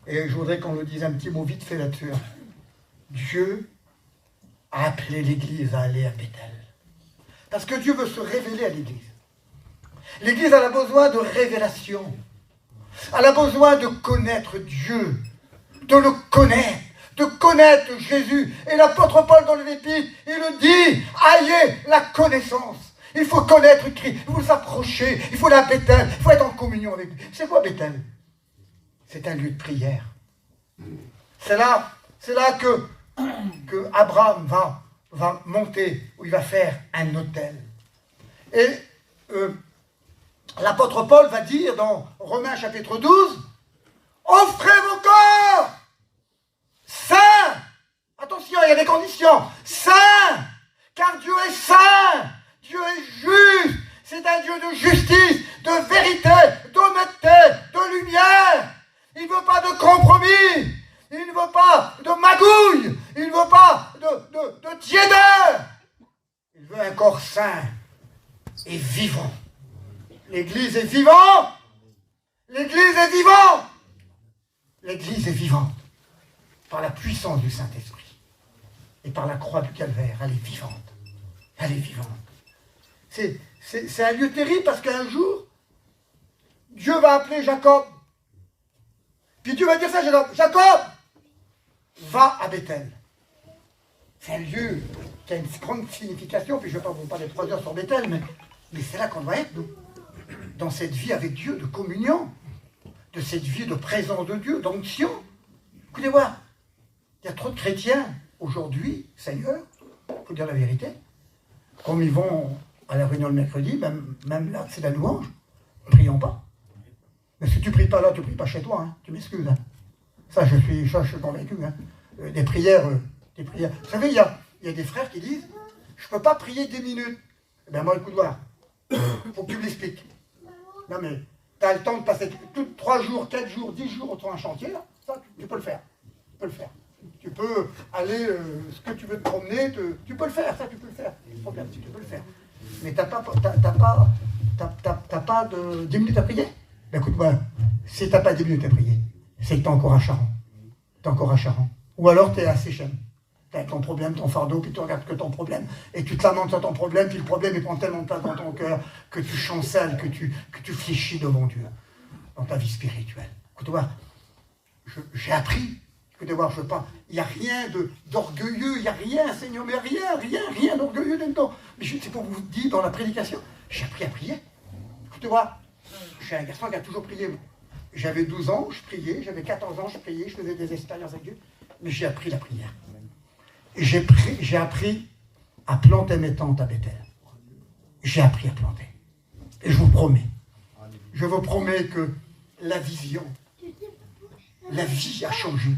Et je voudrais qu'on le dise un petit mot vite fait là-dessus. Dieu a appelé l'Église à aller à Bethel. Parce que Dieu veut se révéler à l'Église. L'Église, elle a besoin de révélation. Elle a besoin de connaître Dieu, de le connaître Jésus. Et l'apôtre Paul dans les Épîtres, il le dit, ayez la connaissance. Il faut connaître Christ, il faut s'approcher, il faut aller à Bethel, il faut être en communion avec lui. C'est quoi Bethel? C'est un lieu de prière. C'est là que Abraham va monter, où il va faire un autel. Et l'apôtre Paul va dire dans Romains chapitre 12, offrez vos corps saints. Attention, il y a des conditions. Saints, car Dieu est saint, Dieu est juste. C'est un Dieu de justice, de vérité, d'honnêteté, de lumière. Il ne veut pas de compromis. Il ne veut pas de magouille. Il ne veut pas de tiédeur. Il veut un corps saint et vivant. L'Église est vivante. L'Église est vivante. L'Église est vivante. Par la puissance du Saint-Esprit. Et par la croix du Calvaire. Elle est vivante. Elle est vivante. C'est un lieu terrible parce qu'un jour, Dieu va appeler Jacob. Puis Dieu va dire ça à Jacob. Jacob, va à Bethel. C'est un lieu qui a une grande signification. Puis je ne vais pas vous parler 3 heures sur Bethel, mais c'est là qu'on doit être, nous. Dans cette vie avec Dieu, de communion. De cette vie de présence de Dieu, d'onction. Écoutez-moi, il y a trop de chrétiens aujourd'hui, Seigneur, il faut dire la vérité, comme ils vont à la réunion le mercredi, même là, c'est la louange, ne prions pas. Mais si tu ne pries pas là, tu ne pries pas chez toi, hein, tu m'excuses. Hein. Ça, je suis convaincu. Hein. Des prières. Vous savez, il y a des frères qui disent, je ne peux pas prier 10 minutes. Eh bien, moi, écoute, voilà, il faut que tu me l'expliques. Non, mais tu as le temps de passer 3 jours, 4 jours, 10 jours autour d'un chantier, là, ça, tu peux le faire. Tu peux le faire. Tu peux aller, ce que tu veux te promener, tu peux le faire, ça, tu peux le faire. Le problème, c'est que tu peux le faire. Mais t'as pas de 10 minutes à prier. Ben écoute-moi, si t'as pas 10 minutes à prier, c'est que t'es encore à Charon. T'es encore à Charon. Ou alors t'es à Séchem. T'as ton problème, ton fardeau, puis tu regardes que ton problème, et tu te lamentes sur ton problème, puis le problème il prend tellement de place dans ton cœur que tu chancelles, que tu fléchis devant Dieu, dans ta vie spirituelle. Écoute-moi, j'ai appris. Écoutez-moi, je veux pas. Il n'y a rien d'orgueilleux, il n'y a rien, Seigneur, mais rien d'orgueilleux là-dedans. Mais c'est pour vous dire dans la prédication, j'ai appris à prier. Écoutez-moi, je suis un garçon qui a toujours prié. J'avais 12 ans, je priais, j'avais 14 ans, je priais, je faisais des expériences avec Dieu, mais j'ai appris la prière. Et j'ai appris à planter mes tentes à Bethel. J'ai appris à planter. Et je vous promets que la vision, la vie a changé.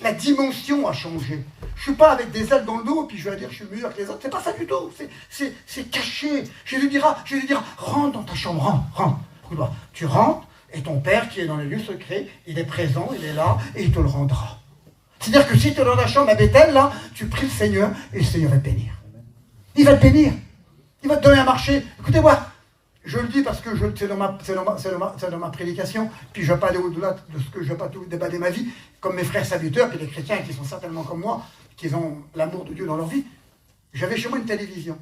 La dimension a changé. Je ne suis pas avec des ailes dans le dos, puis je vais dire que je suis meilleur que les autres. C'est pas ça du tout. C'est caché. Je lui dirai, rentre dans ta chambre, rentre. Tu rentres, et ton Père qui est dans les lieux secrets, il est présent, il est là, et il te le rendra. C'est-à-dire que si tu es dans la chambre à Bethel, là, tu pries le Seigneur, et le Seigneur va te bénir. Il va te bénir. Il va te donner un marché. Écoutez-moi, je le dis parce que c'est dans ma prédication, puis je ne vais pas aller au-delà de ce que je ne vais pas tout déballer ma vie, comme mes frères serviteurs, puis les chrétiens qui sont certainement comme moi, qui ont l'amour de Dieu dans leur vie. J'avais chez moi une télévision,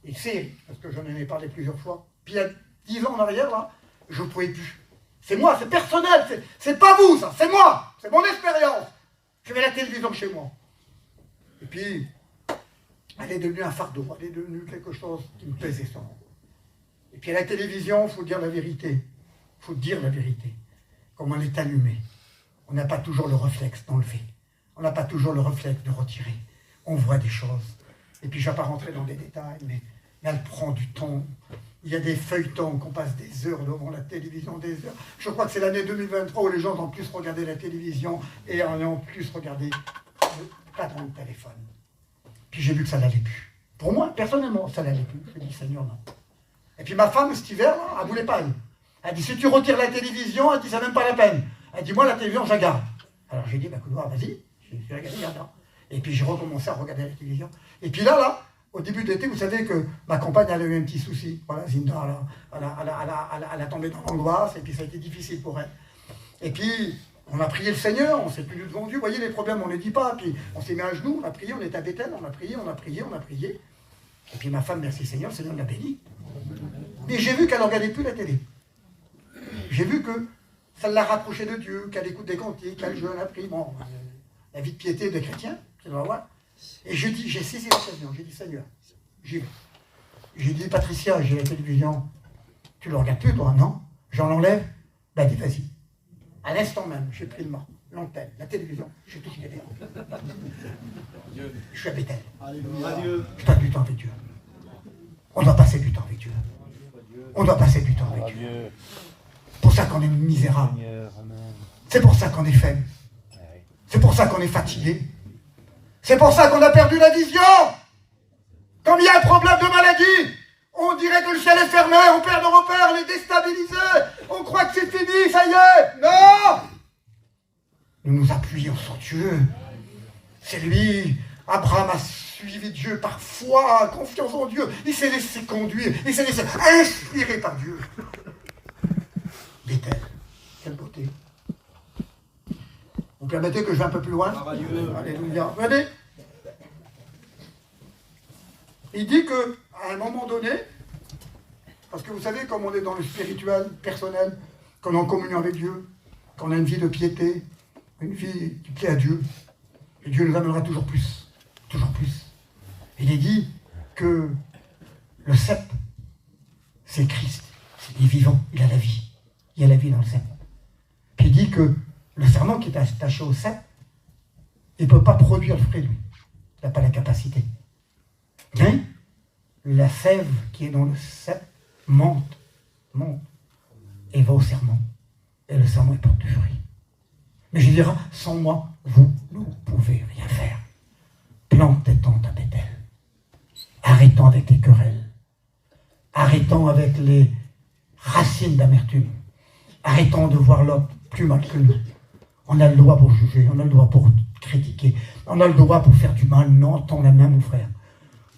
une série, parce que j'en ai parlé plusieurs fois. Puis il y a 10 ans en arrière, là, je ne pouvais plus. C'est moi, c'est personnel, c'est pas vous, ça, c'est moi, c'est mon expérience. J'avais la télévision chez moi. Et puis, elle est devenue un fardeau, elle est devenue quelque chose qui me pesait sur moi. Et puis à la télévision, il faut dire la vérité. Il faut dire la vérité. Comme on est allumé, on n'a pas toujours le réflexe d'enlever. On n'a pas toujours le réflexe de retirer. On voit des choses. Et puis je ne vais pas rentrer dans des détails, mais elle prend du temps. Il y a des feuilletons qu'on passe des heures devant la télévision, des heures. Je crois que c'est l'année 2023 où les gens ont plus regardé la télévision et en plus regardé pas dans le téléphone. Puis j'ai vu que ça n'allait plus. Pour moi, personnellement, ça n'allait plus. Je dis, Seigneur, non. Et puis ma femme, cet hiver, là, elle ne voulait pas. Elle dit, si tu retires la télévision, elle dit, ça même pas la peine. Elle dit, moi, la télévision, je la garde. Alors j'ai dit, bah, vas-y, je la garde. Et puis j'ai recommencé à regarder la télévision. Et puis là, au début de l'été, vous savez que ma compagne, elle a eu un petit souci. Voilà, Zinda, elle a tombé dans l'angoisse, et puis ça a été difficile pour elle. Et puis, on a prié le Seigneur, on s'est tenu devant Dieu. Vous voyez, les problèmes, on ne les dit pas. Puis on s'est mis à genoux, on a prié, on était à Bethel, on a prié. Et puis ma femme, merci Seigneur, le Seigneur l'a béni. Mais j'ai vu qu'elle ne regardait plus la télé. J'ai vu que ça l'a rapprochée de Dieu, qu'elle écoute des cantiques, qu'elle jeûne, elle prie. Bon, la vie de piété des chrétiens, tu dois voir. Et j'ai saisi l'occasion, j'ai dit Seigneur, j'y vais. J'ai dit Patricia, j'ai la télévision, tu ne le regardes plus toi, non? J'en enlève? Ben dis vas-y. À l'instant même, j'ai pris le mât, l'antenne, la télévision, j'ai tout regardé. Je suis à Bethel. Je passe du temps avec Dieu. On doit passer du temps avec Dieu. On doit passer du temps avec Dieu. C'est pour ça qu'on est misérable. C'est pour ça qu'on est faible. C'est pour ça qu'on est fatigué. C'est pour ça qu'on a perdu la vision. Quand il y a un problème de maladie, on dirait que le ciel est fermé, on perd nos repères, on est déstabilisé, on croit que c'est fini, ça y est. Non! Nous nous appuyons sur Dieu. C'est lui. Abraham a suivi Dieu par foi, confiance en Dieu. Il s'est laissé conduire, il s'est laissé inspirer par Dieu. Bethel, quelle beauté. Vous permettez que je vais un peu plus loin? Alléluia. Regardez. Il dit qu'à un moment donné, parce que vous savez, comme on est dans le spirituel, personnel, qu'on est en communion avec Dieu, qu'on a une vie de piété, une vie qui plaît à Dieu, et Dieu nous amènera toujours plus, toujours plus. Il est dit que le cep, c'est Christ, il est vivant, il a la vie, il y a la vie dans le cep. Puis il dit que le serment qui est attaché au cep, il ne peut pas produire le fruit, lui, il n'a pas la capacité. Mais la sève qui est dans le cep monte, et va au serment. Et le serment est porte du fruit. Mais je dirais, sans moi, vous ne pouvez rien faire. Plante tes tentes à Bethel. Arrêtons avec les querelles. Arrêtons avec les racines d'amertume. Arrêtons de voir l'autre plus mal que nous. On a le droit pour juger, on a le droit pour critiquer, on a le droit pour faire du mal. Non, tends la main, mon frère.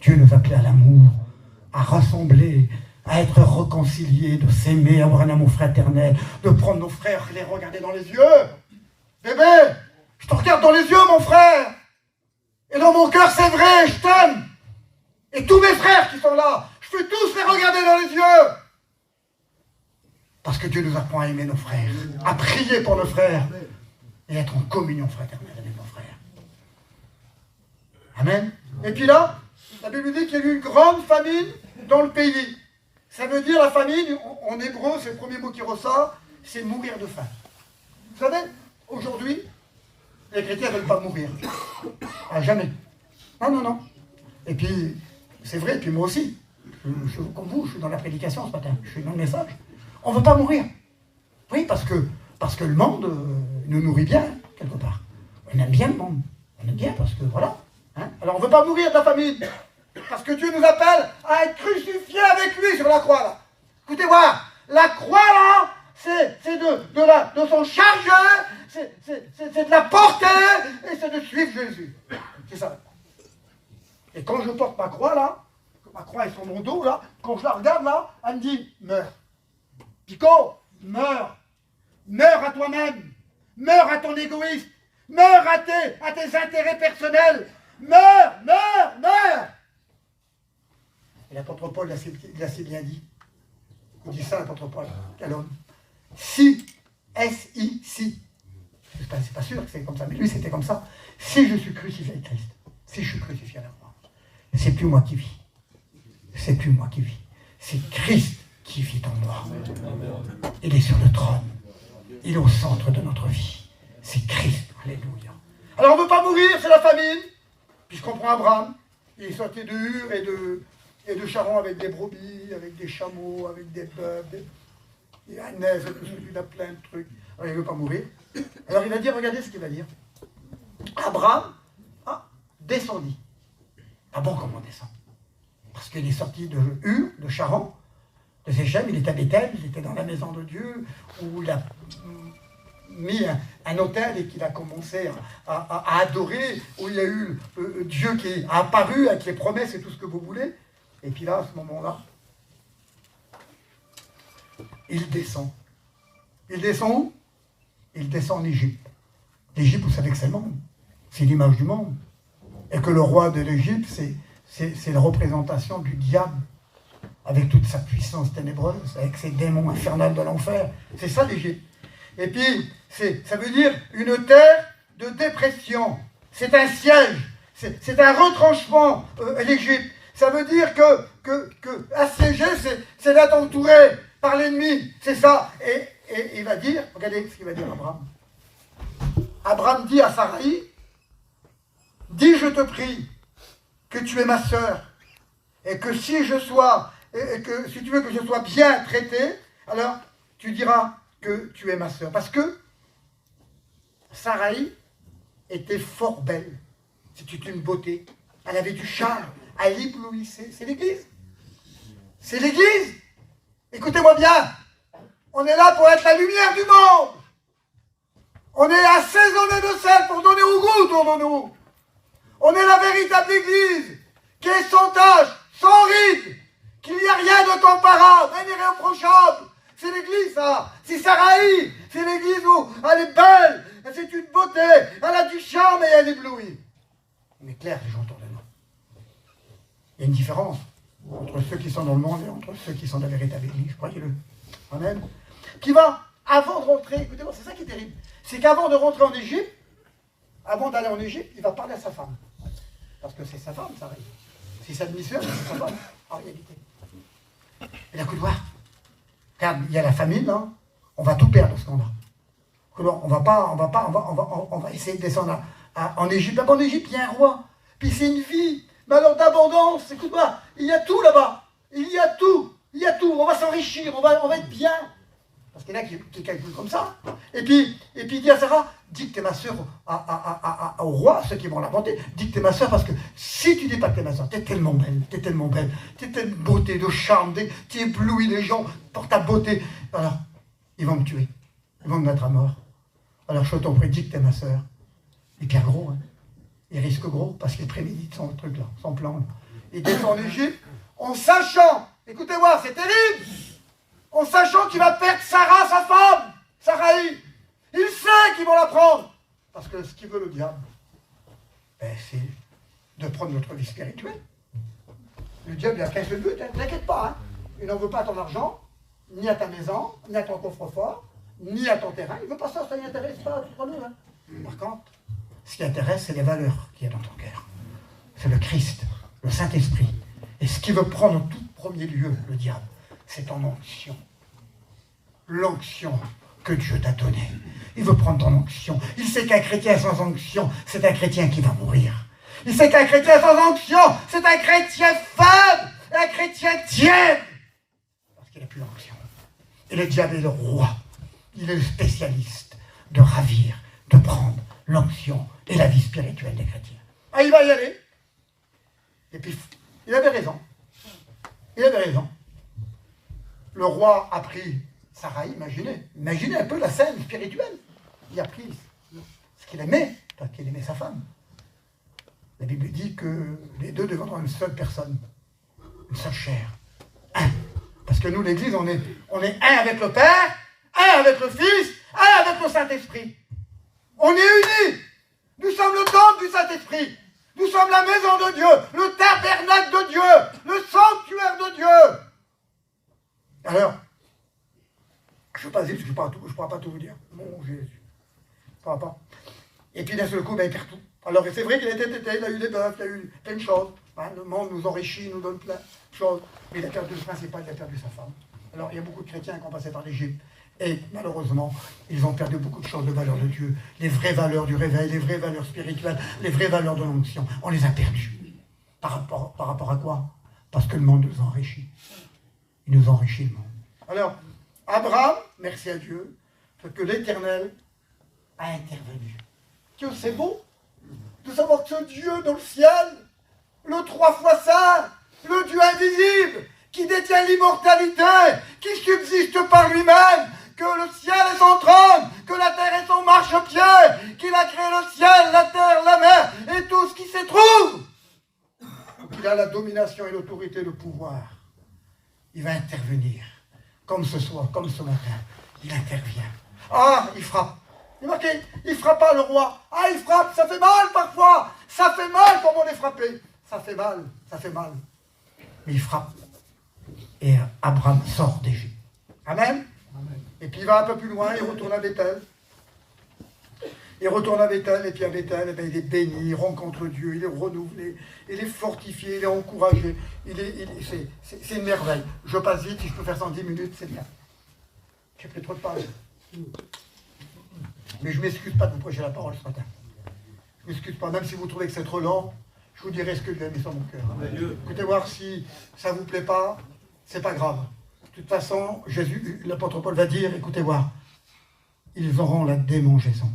Dieu nous appelle à l'amour, à rassembler, à être réconciliés, de s'aimer, avoir un amour fraternel, de prendre nos frères, les regarder dans les yeux. Bébé, je te regarde dans les yeux, mon frère. Et dans mon cœur, c'est vrai, je t'aime. Et tous mes frères qui sont là, je peux tous les regarder dans les yeux. Parce que Dieu nous apprend à aimer nos frères, à prier pour nos frères et être en communion fraternelle avec nos frères. Amen. Et puis là, la Bible dit qu'il y a eu une grande famine dans le pays. Ça veut dire la famine, en hébreu, c'est le premier mot qui ressort, c'est mourir de faim. Vous savez, aujourd'hui, les chrétiens ne veulent pas mourir. À jamais. Non. Et puis, c'est vrai, et puis moi aussi. Comme vous, je suis dans la prédication ce matin, je suis dans le message. On ne veut pas mourir. Oui, parce que le monde nous nourrit bien, quelque part. On aime bien le monde. On aime bien parce que, voilà. Alors on ne veut pas mourir de la famine. Parce que Dieu nous appelle à être crucifiés avec lui sur la croix, là. Écoutez-moi, la croix, là, c'est de s'en charger, c'est de la porter, et c'est de suivre Jésus. C'est ça. Et quand je porte ma croix, là, ma croix est sur mon dos, là, quand je la regarde, là, elle me dit, meurs. Pico, meurs. Meurs à toi-même. Meurs à ton égoïsme. Meurs à tes intérêts personnels. Meurs. Et l'apôtre Paul l'a si bien dit. Il dit ça, l'apôtre Paul. Quel homme. Si, S-I, si. C'est pas sûr que c'est comme ça, mais lui c'était comme ça. Si je suis crucifié avec Christ, si je suis crucifié à la croix, c'est plus moi qui vis. C'est plus moi qui vis. C'est Christ qui vit en moi. Il est sur le trône. Il est au centre de notre vie. C'est Christ. Alléluia. Alors on ne veut pas mourir, c'est la famine. Puis je comprends Abraham. Il est sorti de Ur et de Charon avec des brebis, avec des chameaux, avec des bœufs, des ânesse, il a plein de trucs. Alors il ne veut pas mourir. Alors il va dire, regardez ce qu'il va dire. Abraham descendit. Ah bon, comment on descend? Parce qu'il est sorti de Ur, de Charon, de Séchem, il était à Bethel, il était dans la maison de Dieu, où il a mis un autel et qu'il a commencé à adorer, où il y a eu Dieu qui a apparu avec les promesses et tout ce que vous voulez. Et puis là, à ce moment-là, il descend. Il descend où? Il descend en Égypte. L'Égypte, vous savez que c'est le monde. C'est l'image du monde. Et que le roi de l'Égypte, c'est la représentation du diable, avec toute sa puissance ténébreuse, avec ses démons infernaux de l'enfer. C'est ça l'Égypte. Et puis, ça veut dire une terre de dépression. C'est un siège. C'est un retranchement, l'Égypte. Ça veut dire que assiégé, c'est d'être entouré par l'ennemi. C'est ça. Et il va dire, regardez ce qu'il va dire Abraham. Abraham dit à Sarai, dis, je te prie, que tu es ma sœur, et que si je sois et que si tu veux que je sois bien traité, alors tu diras que tu es ma sœur. Parce que Sarai était fort belle. C'était une beauté. Elle avait du charme. Elle éblouissait. C'est l'Église. C'est l'Église. Écoutez-moi bien. On est là pour être la lumière du monde. On est assaisonné de sel pour donner au goût autour de nous. On est la véritable Église qui est sans tache, sans ride, qu'il n'y a rien de comparable, rien d'irréprochable. C'est l'Église, ça. C'est Sarai. C'est l'Église où elle est belle. C'est une beauté. Elle a du charme et elle éblouit. On est clair, les gens autour de nous. Il y a une différence entre ceux qui sont dans le monde et entre ceux qui sont dans la véritable Église, croyez-le. Amen. Qui va, avant de rentrer, écoutez-moi, c'est ça qui est terrible, c'est qu'avant de rentrer en Égypte, avant d'aller en Égypte, il va parler à sa femme. Parce que c'est sa femme, ça arrive. Si sa demi-sœur, c'est sa femme, en réalité. Et là, écoute, voir. Regarde, il y a la famine, hein. On va tout perdre ce qu'on a. On va essayer de descendre en Égypte. Là-bas, en Égypte, il y a un roi. Puis c'est une vie, mais alors d'abondance. Écoute-moi, il y a tout là-bas. Il y a tout. Il y a tout. On va s'enrichir, on va être bien. Parce qu'il y en a qui calculent comme ça. Et puis il dit à Sarah, dis que t'es ma soeur au roi, ceux qui vont l'inventer, dis que t'es ma soeur parce que si tu dis pas que t'es ma soeur, t'es tellement belle, t'es telle beauté, de charme, tu éblouis les gens par ta beauté. Alors, ils vont me tuer. Ils vont me mettre à mort. Alors je t'en prie, dis que t'es ma soeur. Il perd gros, hein. Il risque gros parce qu'il prémédite son truc là, son plan. Il descend en Égypte en sachant, écoutez-moi, c'est terrible, en sachant qu'il va perdre Sarah, sa femme, Sarai. Il sait qu'ils vont la prendre. Parce que ce qu'il veut le diable, c'est de prendre notre vie spirituelle. Le diable, il a qu'un seul but, ne t'inquiète pas. Hein. Il n'en veut pas à ton argent, ni à ta maison, ni à ton coffre-fort, ni à ton terrain. Il ne veut pas ça ne l'intéresse pas pour nous. Hein. Par contre, ce qui intéresse, c'est les valeurs qu'il y a dans ton cœur. C'est le Christ, le Saint-Esprit. Et ce qui veut prendre en tout premier lieu, le diable, c'est ton onction. L'onction que Dieu t'a donnée. Il veut prendre ton onction. Il sait qu'un chrétien sans onction, c'est un chrétien qui va mourir. Il sait qu'un chrétien sans onction, c'est un chrétien faible, un chrétien tiède. Parce qu'il n'a plus l'onction. Et le diable est le roi. Il est le spécialiste de ravir, de prendre l'onction et la vie spirituelle des chrétiens. Ah, il va y aller. Et puis, il avait raison. Il avait raison. Le roi a pris Sarai, imaginez un peu la scène spirituelle. Il a pris ce qu'il aimait, parce qu'il aimait sa femme. La Bible dit que les deux deviendront une seule personne, une seule chair, un. Parce que nous, l'Église, on est un avec le Père, un avec le Fils, un avec le Saint-Esprit. On est unis. Nous sommes le temple du Saint-Esprit. Nous sommes la maison de Dieu, le tabernacle de Dieu, le sanctuaire de Dieu. Alors, je ne vais pas dire, parce que je ne pourrai pas tout vous dire. Mon Jésus. Je ne pourrai pas. Et puis d'un seul coup, il perd tout. Alors c'est vrai qu'il a été tété, il a eu des bœufs, il a eu plein de choses. Hein, le monde nous enrichit, nous donne plein de choses. Mais il a perdu le principal, il a perdu sa femme. Alors il y a beaucoup de chrétiens qui ont passé par l'Égypte. Et malheureusement, ils ont perdu beaucoup de choses de valeurs de Dieu. Les vraies valeurs du réveil, les vraies valeurs spirituelles, les vraies valeurs de l'onction. On les a perdues. Par rapport à quoi? Parce que le monde nous enrichit. Il nous enrichit le monde. Alors, Abraham, merci à Dieu, parce que l'Éternel a intervenu. Que c'est beau de savoir que ce Dieu dans le ciel, le 3 fois saint, le Dieu invisible, qui détient l'immortalité, qui subsiste par lui-même, que le ciel est son trône, que la terre est son marchepied, qu'il a créé le ciel, la terre, la mer et tout ce qui s'y trouve. Il a la domination et l'autorité, le pouvoir. Il va intervenir. Comme ce soir, comme ce matin, il intervient. Ah, il frappe. Il ne frappe pas le roi. Ah, il frappe, ça fait mal parfois. Ça fait mal comme on est frappé. Ça fait mal. Mais il frappe. Et Abraham sort d'Égypte. Amen. Et puis il va un peu plus loin, il retourne à Bethel. Il retourne à Bethel, et puis à Bethel, il est béni, il rencontre Dieu, il est renouvelé, il est fortifié, il est encouragé. C'est une merveille. Je passe vite, si je peux faire ça en 10 minutes, c'est bien. J'ai pris trop de parole. Mais je ne m'excuse pas de vous prêcher la parole ce matin. Je ne m'excuse pas, même si vous trouvez que c'est trop lent, je vous dirai ce que Dieu a mis sur mon cœur. Écoutez voir si ça ne vous plaît pas, c'est pas grave. De toute façon, l'apôtre Paul va dire, écoutez voir, ils auront la démangeaison.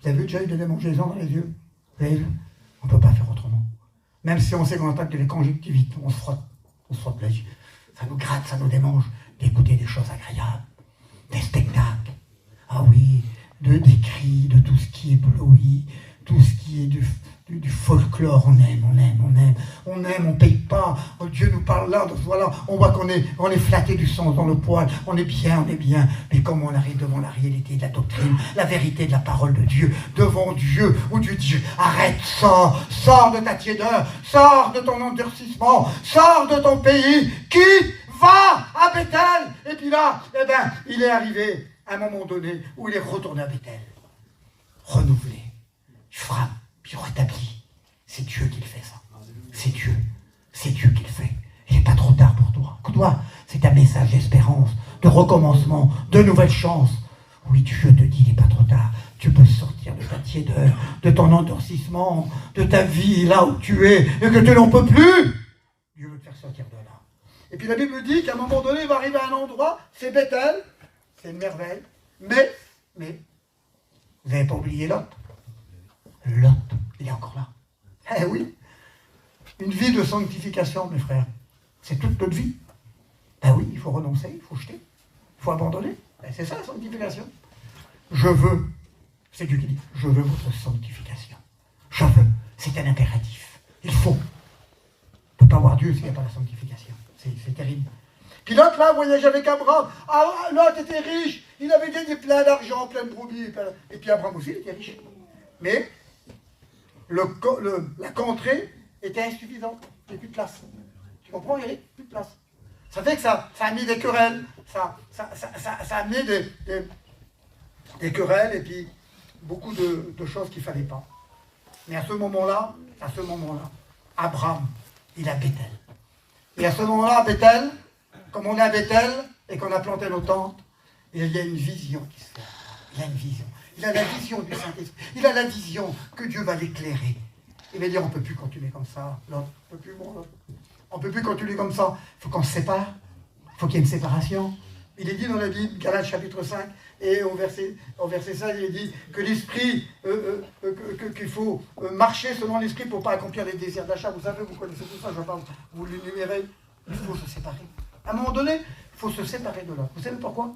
Vous avez déjà eu des démangeaisons dans les yeux? Vous avez vu? On ne peut pas faire autrement. Même si on sait qu'on attaque de la conjonctivite, on se frotte les yeux. Ça nous gratte, ça nous démange d'écouter des choses agréables, des spectacles. Ah oui, des cris, de tout ce qui est bloui, tout ce qui est du folklore. On aime, on ne paye pas. Oh, Dieu nous parle là, voilà, on voit qu'on est flatté du sang dans le poil, on est bien. Mais comme on arrive devant la réalité de la doctrine, la vérité de la parole de Dieu, devant Dieu, où Dieu dit, arrête, sors de ta tiédeur, sors de ton endurcissement, sors de ton pays, quitte, va à Bethel. Et puis là, il est arrivé à un moment donné où il est retourné à Bethel, renouvelé, il frappe, puis rétabli. C'est Dieu qui le fait ça. C'est Dieu qui le fait. Il n'est pas trop tard pour toi. Toi, c'est un message d'espérance, de recommencement, de nouvelles chances. Oui, Dieu te dit, il n'est pas trop tard. Tu peux sortir de ta tiédeur, de ton endurcissement, de ta vie là où tu es, et que tu n'en peux plus. Dieu veut te faire sortir de là. Et puis la Bible dit qu'à un moment donné, il va arriver à un endroit, c'est Bethel, c'est une merveille, mais, vous n'avez pas oublié Lot. Lot, il est encore là. Eh oui, une vie de sanctification, mes frères, c'est toute notre vie. Ben oui, il faut renoncer, il faut jeter, il faut abandonner. Ben c'est ça la sanctification. Je veux, c'est Dieu qui dit, je veux votre sanctification. Je veux, c'est un impératif. Il faut. On ne peut pas voir Dieu s'il n'y a pas la sanctification. C'est terrible. Puis Lot, là, voyageait avec Abraham. Ah, Lot était riche. Il avait gagné plein d'argent, plein de brebis. Et puis Abraham aussi, il était riche. Mais la contrée était insuffisante. Il n'y avait plus de place. Tu comprends, Eric? Plus de place. Ça fait que ça a mis des querelles. Ça a amené des querelles et puis beaucoup de choses qu'il ne fallait pas. Mais à ce moment-là, Abraham, il a Bethel. Et à ce moment-là, à Bethel, comme on est à Bethel et qu'on a planté nos tentes, il y a une vision qui se fait. Il a une vision. Il a la vision du Saint-Esprit. Il a la vision que Dieu va l'éclairer. Il va dire, on ne peut plus continuer comme ça. Là, on ne peut plus continuer comme ça. Il faut qu'on se sépare. Il faut qu'il y ait une séparation. Il est dit dans la Bible, Galates chapitre 5, et au verset 16, il est dit que l'esprit, qu'il faut marcher selon l'esprit pour ne pas accomplir les désirs d'achat. Vous savez, vous connaissez tout ça, je ne vais pas vous l'énumérer. Il faut se séparer. À un moment donné, il faut se séparer de l'autre. Vous savez pourquoi?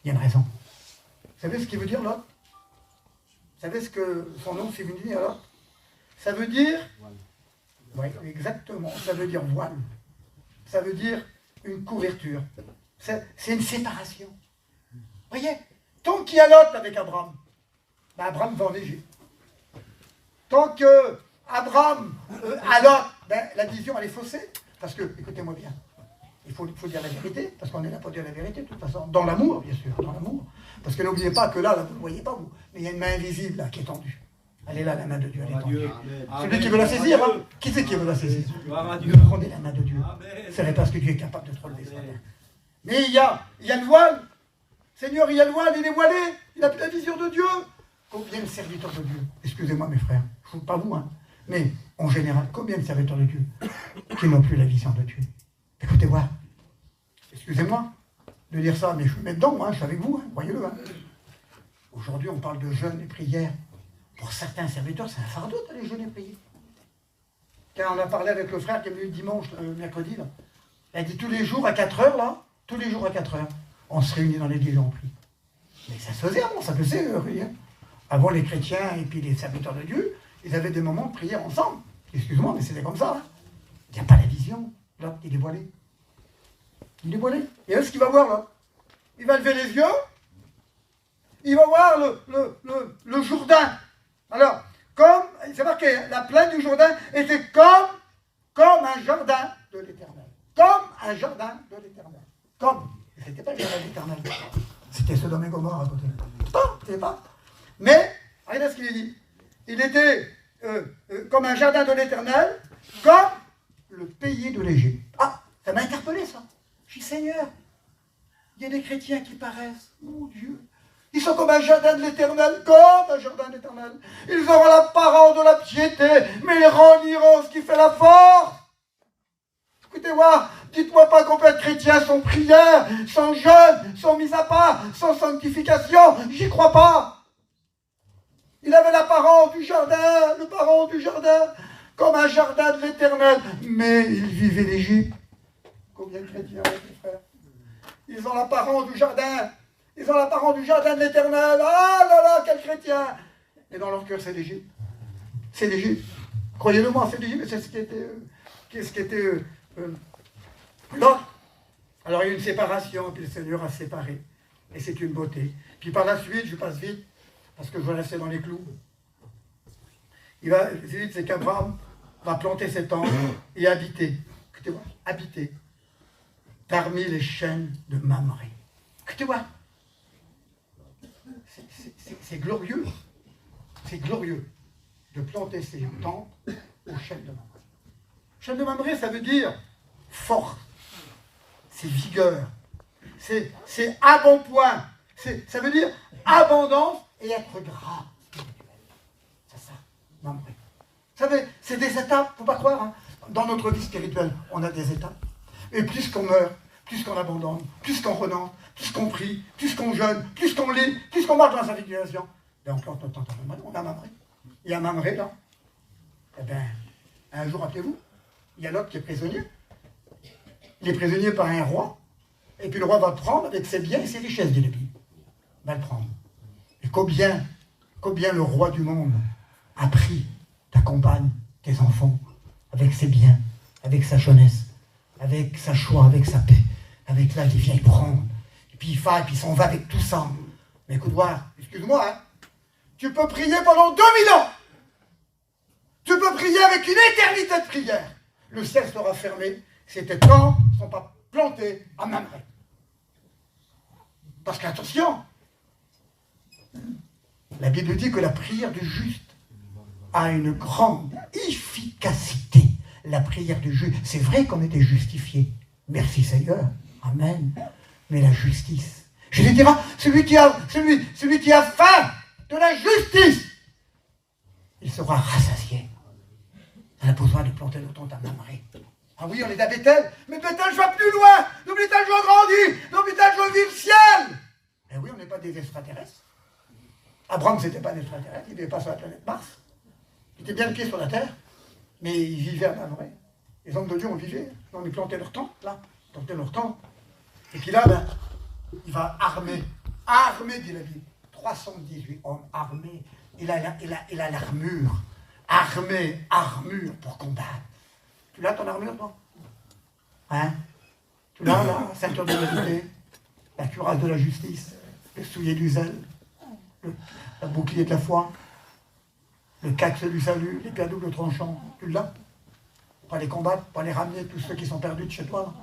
Il y a une raison. Vous savez ce qu'il veut dire l'autre? Vous savez ce que son nom signifie alors? Ça veut dire, oui, exactement, ça veut dire voile. Ça veut dire une couverture. C'est une séparation. Vous voyez, tant qu'il y a Lot avec Abraham, ben Abraham va en Égypte. Tant que Abraham a Lot, ben la vision elle est faussée. Parce que, écoutez-moi bien, il faut dire la vérité, parce qu'on est là pour dire la vérité, de toute façon, dans l'amour, bien sûr, dans l'amour. Parce que n'oubliez pas que là, vous ne le voyez pas, vous, mais il y a une main invisible là qui est tendue. Elle est là, la main de Dieu, elle est tendue. Celui qui veut la saisir, hein, qui c'est qui veut la saisir? Prenez la main de Dieu. C'est parce que Dieu est capable de te relever ce matin. Mais il y a le voile. Seigneur, il y a le voile, il est voilé. Il n'a plus la vision de Dieu. Combien de serviteurs de Dieu, excusez-moi mes frères, pas vous, hein, mais en général, combien de serviteurs de Dieu qui n'ont plus la vision de Dieu? Écoutez, moi, excusez-moi de dire ça, mais je me mets dedans, moi, je suis avec vous, hein, voyez-le. Hein. Aujourd'hui, on parle de jeûne et prière. Pour certains serviteurs, c'est un fardeau d'aller jeûner et prier. Quand on a parlé avec le frère qui est venu le dimanche, mercredi, là, il a dit tous les jours à 4 heures, là, tous les jours à 4 heures, on se réunit dans l'église et on prie. Mais ça se faisait avant, ça se faisait, rien. Avant, les chrétiens et puis les serviteurs de Dieu, ils avaient des moments de prière ensemble. Excuse-moi, mais c'était comme ça. Hein. Il n'y a pas la vision. Là, il est voilé. Il est voilé. Et là, ce qu'il va voir, là, il va lever les yeux, il va voir le Jourdain. Alors, comme, c'est marqué, la plaine du Jourdain était comme un jardin de l'Éternel. Comme un jardin de l'Éternel. Comme. C'était pas le jardin de l'Éternel. C'était Sodome et Gomorrhe à côté. C'était pas. Mais, regardez ce qu'il dit. Il était comme un jardin de l'Éternel, comme le pays de l'Égypte. Ah, ça m'a interpellé ça. Je dis, Seigneur, il y a des chrétiens qui paraissent, mon Dieu, ils sont comme un jardin de l'Éternel, comme un jardin de l'Éternel. Ils auront l'apparence de la piété, mais ils renieront ce qui fait la force. Écoutez-moi, Dites-moi pas qu'on peut être chrétien sans prière, sans jeûne, sans mise à part, sans sanctification. J'y crois pas. Il avait l'apparence du jardin, le parent du jardin, comme un jardin de l'Éternel. Mais il vivait l'Égypte. Combien de chrétiens, mes frères? Ils ont l'apparence du jardin. Ils ont l'apparence du jardin de l'Éternel. Ah là là, quel chrétien! Et dans leur cœur, c'est l'Égypte. C'est l'Égypte. Croyez-le moi, c'est l'Égypte. C'est ce qui était Lot. Alors il y a une séparation, puis le Seigneur a séparé. Et c'est une beauté. Puis par la suite, je passe vite, parce que je vais rester dans les clous. C'est qu'Abraham va planter ses tentes et habiter. Écoutez-moi, habiter parmi les chaînes de Mamré. Écoutez-moi, c'est glorieux. C'est glorieux de planter ses tentes aux chaînes de Mamré. Chaîne de Mamré, ça veut dire force, c'est vigueur, c'est embonpoint, ça veut dire abondance et être gras. C'est ça, Mamré. Vous savez, c'est des étapes, faut pas croire. Hein. Dans notre vie spirituelle, on a des étapes. Et plus qu'on meurt, plus qu'on abandonne, plus qu'on renonce, plus qu'on prie, plus qu'on jeûne, plus qu'on lit, plus qu'on marche dans sa figuration, ben on plante notre temps. On a Mamré. Il y a Mamré là. Eh bien, un jour, rappelez-vous, il y a l'autre qui est prisonnier. Il est prisonnier par un roi. Et puis le roi va le prendre avec ses biens et ses richesses, dit la Bible. Il va le prendre. Et combien le roi du monde a pris ta compagne, tes enfants, avec ses biens, avec sa jeunesse, avec sa joie, avec sa paix, avec là, il vient y prendre. Et puis il fait, et puis il s'en va avec tout ça. Mais écoute, voir, excuse-moi, hein, tu peux prier pendant 2000 ans. Tu peux prier avec une éternité de prière. Le ciel sera fermé si tes temps ne sont pas plantés à Mamré. Parce qu'attention, la Bible dit que la prière du juste a une grande efficacité. La prière du juste, c'est vrai qu'on était justifié. Merci Seigneur. Amen. Mais la justice, je lui dirai, celui qui a faim de la justice, il sera rassasié. On a besoin de planter le temps à Mamré. Ah oui, on est à Bethel, mais Bethel, je vais plus loin. Dans Bethel, je grandis. Dans Bethel, je vis le ciel. Eh oui, on n'est pas des extraterrestres. Abraham, c'était pas un extraterrestre, il n'était pas sur la planète Mars. Il était bien le pied sur la terre, mais il vivait à Mamré. Les hommes de Dieu ont vivé. Ils plantaient leur temps, là. Ils plantaient leur temps. Et puis là, ben, il va armer, dit la Bible. 318 hommes armés. Il a l'armure. Armure pour combattre. Tu l'as ton armure, toi? Hein? Tu l'as, la ceinture de vérité, la cuirasse de la justice, le soulier du zèle, le bouclier de la foi, le caxe du salut, l'épée à double tranchant. Tu l'as? Pas les combattre, pas les ramener, tous ceux qui sont perdus de chez toi.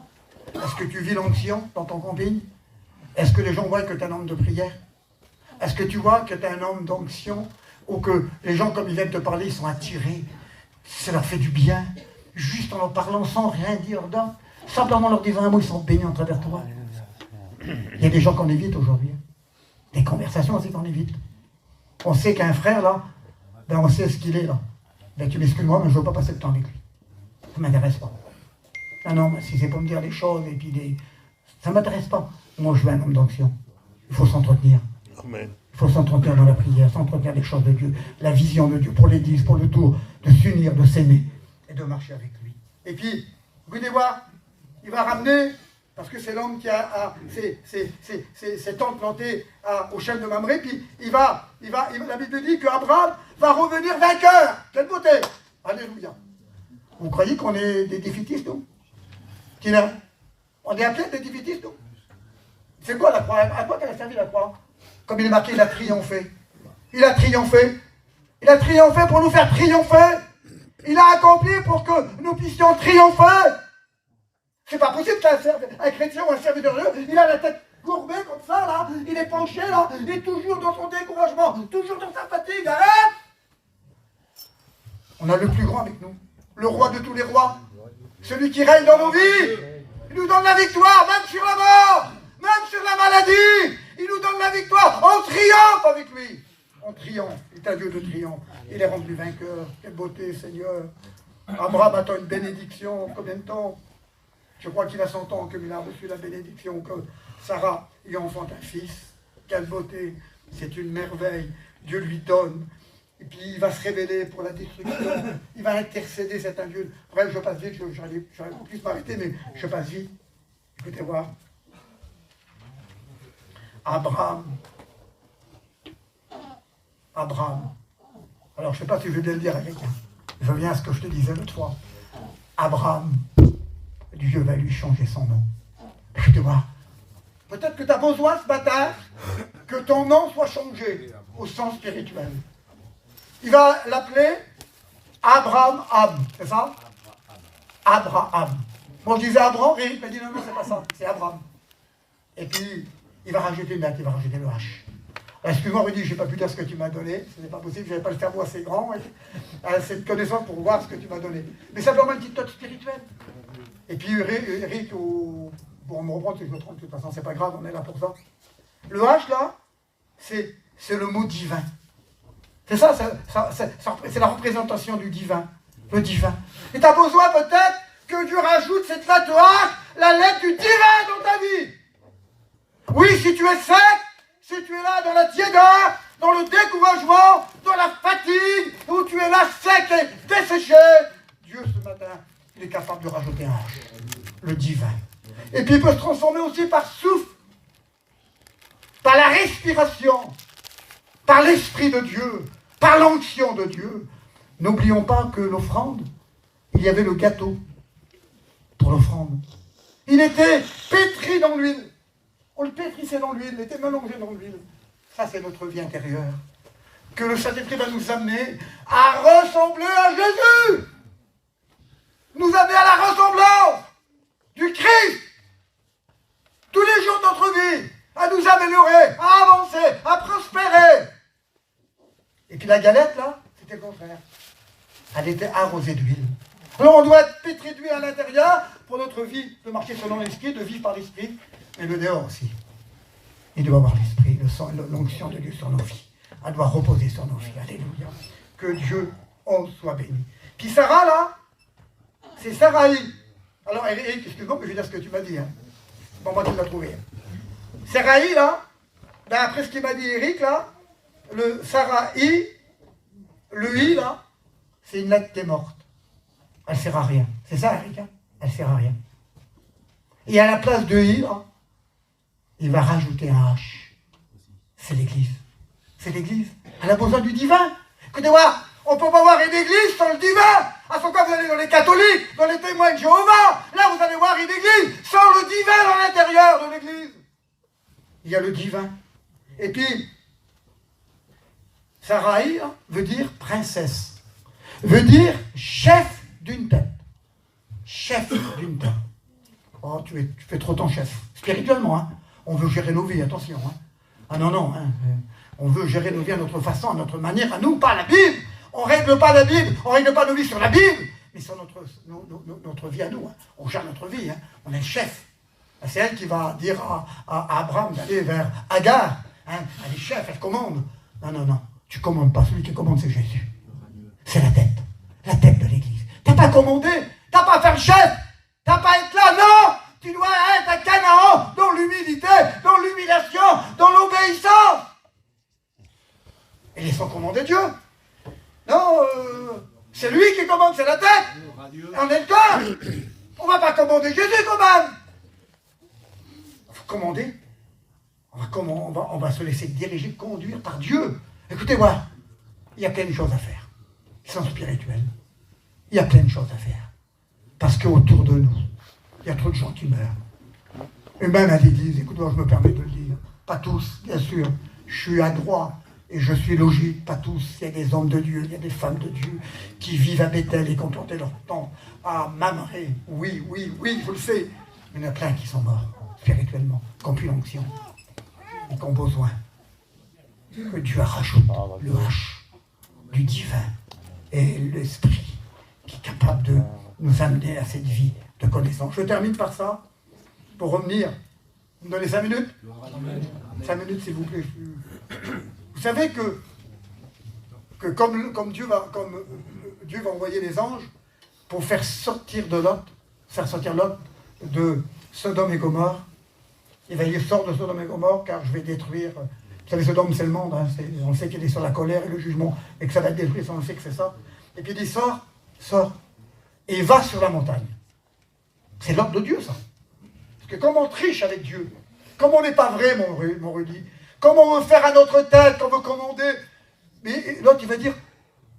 Est-ce que tu vis l'onction dans ton camping? Est-ce que les gens voient que tu es un homme de prière? Est-ce que tu vois que tu es un homme d'onction? Ou que les gens, comme ils viennent te parler, ils sont attirés? Ça leur fait du bien. Juste en leur parlant, sans rien dire d'autre. Simplement en leur disant un mot, ils sont bénis en travers toi. Il y a des gens qu'on évite aujourd'hui. Des conversations aussi qu'on évite. On sait qu'un frère, là, ben on sait ce qu'il est, là. Ben tu m'excuses-moi, mais je ne veux pas passer de temps avec lui. Ça ne m'intéresse pas. Non, mais si c'est pour me dire des choses, et puis ça ne m'intéresse pas. Moi, je veux un homme d'onction. Il faut s'entretenir. Amen. Il faut s'entretenir dans la prière, s'entretenir des choses de Dieu, la vision de Dieu pour l'Église, pour le tour, de s'unir, de s'aimer et de marcher avec lui. Et puis, vous allez voir, il va ramener, parce que c'est l'homme qui a ses tentes plantées aux chaînes de Mamré, puis la Bible dit qu'Abraham va revenir vainqueur. Quelle beauté! Alléluia. Vous croyez qu'on est des défaitistes, nous? On est appelés des défaitistes, nous? C'est quoi la croix? À quoi t'as servi la croix? Comme il est marqué, il a triomphé. Il a triomphé. Il a triomphé pour nous faire triompher. Il a accompli pour que nous puissions triompher. C'est pas possible qu'un chrétien ou un serviteur de Dieu, il a la tête courbée comme ça, là. Il est penché, là. Il est toujours dans son découragement. Toujours dans sa fatigue. Arrête! On a le plus grand avec nous. Le roi de tous les rois. Celui qui règne dans nos vies. Il nous donne la victoire, même sur la mort. Même sur la maladie. Il nous donne la victoire. On triomphe avec lui. On triomphe. Il est un Dieu de triomphe. Il est rendu vainqueur. Quelle beauté, Seigneur. Abraham attend une bénédiction. Combien de temps? Je crois qu'il a 100 ans qu'il a reçu la bénédiction que Sarah lui enfante un fils. Quelle beauté, c'est une merveille. Dieu lui donne. Et puis il va se révéler pour la destruction. Il va intercéder, c'est un Dieu. Bref, je passe vite, j'aurais pu m'arrêter, mais je passe vite. Écoutez voir. Abraham. Alors je ne sais pas si je vais le dire à quelqu'un. Je viens à ce que je te disais l'autre fois. Abraham, Dieu va lui changer son nom. Écoutez voir. Peut-être que tu as besoin ce matin que ton nom soit changé au sens spirituel. Il va l'appeler Abraham, c'est ça? Abraham. Bon, je disais Abraham, et il m'a dit non, c'est pas ça, c'est Abraham. Et puis, il va rajouter une lettre, il va rajouter le H. Excuse-moi, Rudy, je n'ai pas pu dire ce que tu m'as donné, ce n'est pas possible, je n'avais pas le cerveau assez grand, cette connaissance pour voir ce que tu m'as donné. Mais simplement une petite note spirituelle. Et puis, Eric, pour me reprendre si je me trompe, de toute façon, c'est pas grave, on est là pour ça. Le H, là, c'est le mot divin. C'est ça, c'est la représentation du divin. Le divin. Et tu as besoin peut-être que Dieu rajoute cette lettre H, la lettre du divin dans ta vie. Oui, si tu es sec, si tu es là dans la tiédeur, dans le découragement, dans la fatigue, où tu es là sec et desséché, Dieu ce matin, il est capable de rajouter un H, le divin. Et puis il peut se transformer aussi par souffle, par la respiration, par l'Esprit de Dieu, par l'onction de Dieu. N'oublions pas que l'offrande, il y avait le gâteau pour l'offrande. Il était pétri dans l'huile. On le pétrissait dans l'huile, il était mélangé dans l'huile. Ça, c'est notre vie intérieure. Que le Saint-Esprit va nous amener à ressembler à Jésus. Nous amener à la ressemblance du Christ. Tous les jours de notre vie, à nous améliorer, à avancer, à prospérer. Et puis la galette, là, c'était le contraire. Elle était arrosée d'huile. Alors on doit être pétri d'huile à l'intérieur pour notre vie, de marcher selon l'esprit, de vivre par l'esprit, mais le dehors aussi. Il doit avoir l'esprit, l'onction de Dieu sur nos vies. Elle doit reposer sur nos vies. Alléluia. Que Dieu en soit béni. Puis Sarah, là, c'est Sarai. Alors, Eric, excuse-moi, mais je vais dire ce que tu m'as dit. Hein. Bon, moi, tu l'as trouvé. Sarai, là, ben, après ce qu'il m'a dit Eric, là, le Sarai, le I, là, c'est une lettre qui est morte. Elle ne sert à rien. C'est ça, Eric, hein? Elle ne sert à rien. Et à la place de I, là, il va rajouter un H. C'est l'Église. C'est l'Église. Elle a besoin du divin. Écoutez-moi, on ne peut pas voir une Église sans le divin. À ce cas, vous allez dans les catholiques, dans les témoins de Jéhovah. Là, vous allez voir une Église sans le divin dans l'intérieur de l'Église. Il y a le divin. Et puis, Sarai veut dire princesse. Veut dire chef d'une tête. Chef d'une tête. Oh, tu fais trop ton chef. Spirituellement, hein. On veut gérer nos vies, attention. Hein. Ah non, non. Hein. On veut gérer nos vies à notre façon, à notre manière, à nous, pas à la Bible. On ne règle pas la Bible, on ne règle pas nos vies sur la Bible, mais sur notre vie à nous. Hein. On gère notre vie, hein. On est le chef. C'est elle qui va dire à Abraham d'aller vers Agar. Hein. Elle est chef, elle commande. Non, non, non. Tu ne commandes pas. Celui qui commande, c'est Jésus. C'est la tête de l'Église. Tu n'as pas commandé, tu n'as pas à faire le chef, tu n'as pas à être là, non. Tu dois être à Canaan, dans l'humilité, dans l'humiliation, dans l'obéissance. Et laissons commander Dieu. Non, c'est lui qui commande, c'est la tête. Et on est le corps. On ne va pas commander Jésus quand même. Il faut commander. On va se laisser diriger, conduire par Dieu. Écoutez-moi, il y a plein de choses à faire. Ils sont spirituels. Il y a plein de choses à faire. Parce qu'autour de nous, il y a trop de gens qui meurent. Et même à l'église, écoute-moi, je me permets de le dire. Pas tous, bien sûr. Je suis adroit. Et je suis logique, pas tous. Il y a des hommes de Dieu, il y a des femmes de Dieu qui vivent à Bethel et qui ont planté leur temps à Mamré. Oui, oui, oui, je le sais. Mais il y en a plein qui sont morts, spirituellement, qui n'ont plus l'onction, et qui ont besoin que Dieu rajoute le H du divin et l'esprit qui est capable de nous amener à cette vie de connaissance. Je termine par ça, pour revenir. Vous me donnez 5 minutes? 5 minutes, s'il vous plaît. Vous savez que comme Dieu va envoyer les anges pour faire sortir Lot de Sodome et Gomorrhe. Il va dire, sors de Sodome et Gomorre, car je vais détruire. Vous savez, Sodome, c'est le monde. Hein, on sait qu'il est sur la colère et le jugement, et que ça va être détruit, on sait que c'est ça. Et puis il dit, sors, sors, et va sur la montagne. C'est l'ordre de Dieu, ça. Parce que comme on triche avec Dieu, comme on n'est pas vrai, mon Rudy, comme on veut faire à notre tête, qu'on veut commander, mais l'autre, il va dire,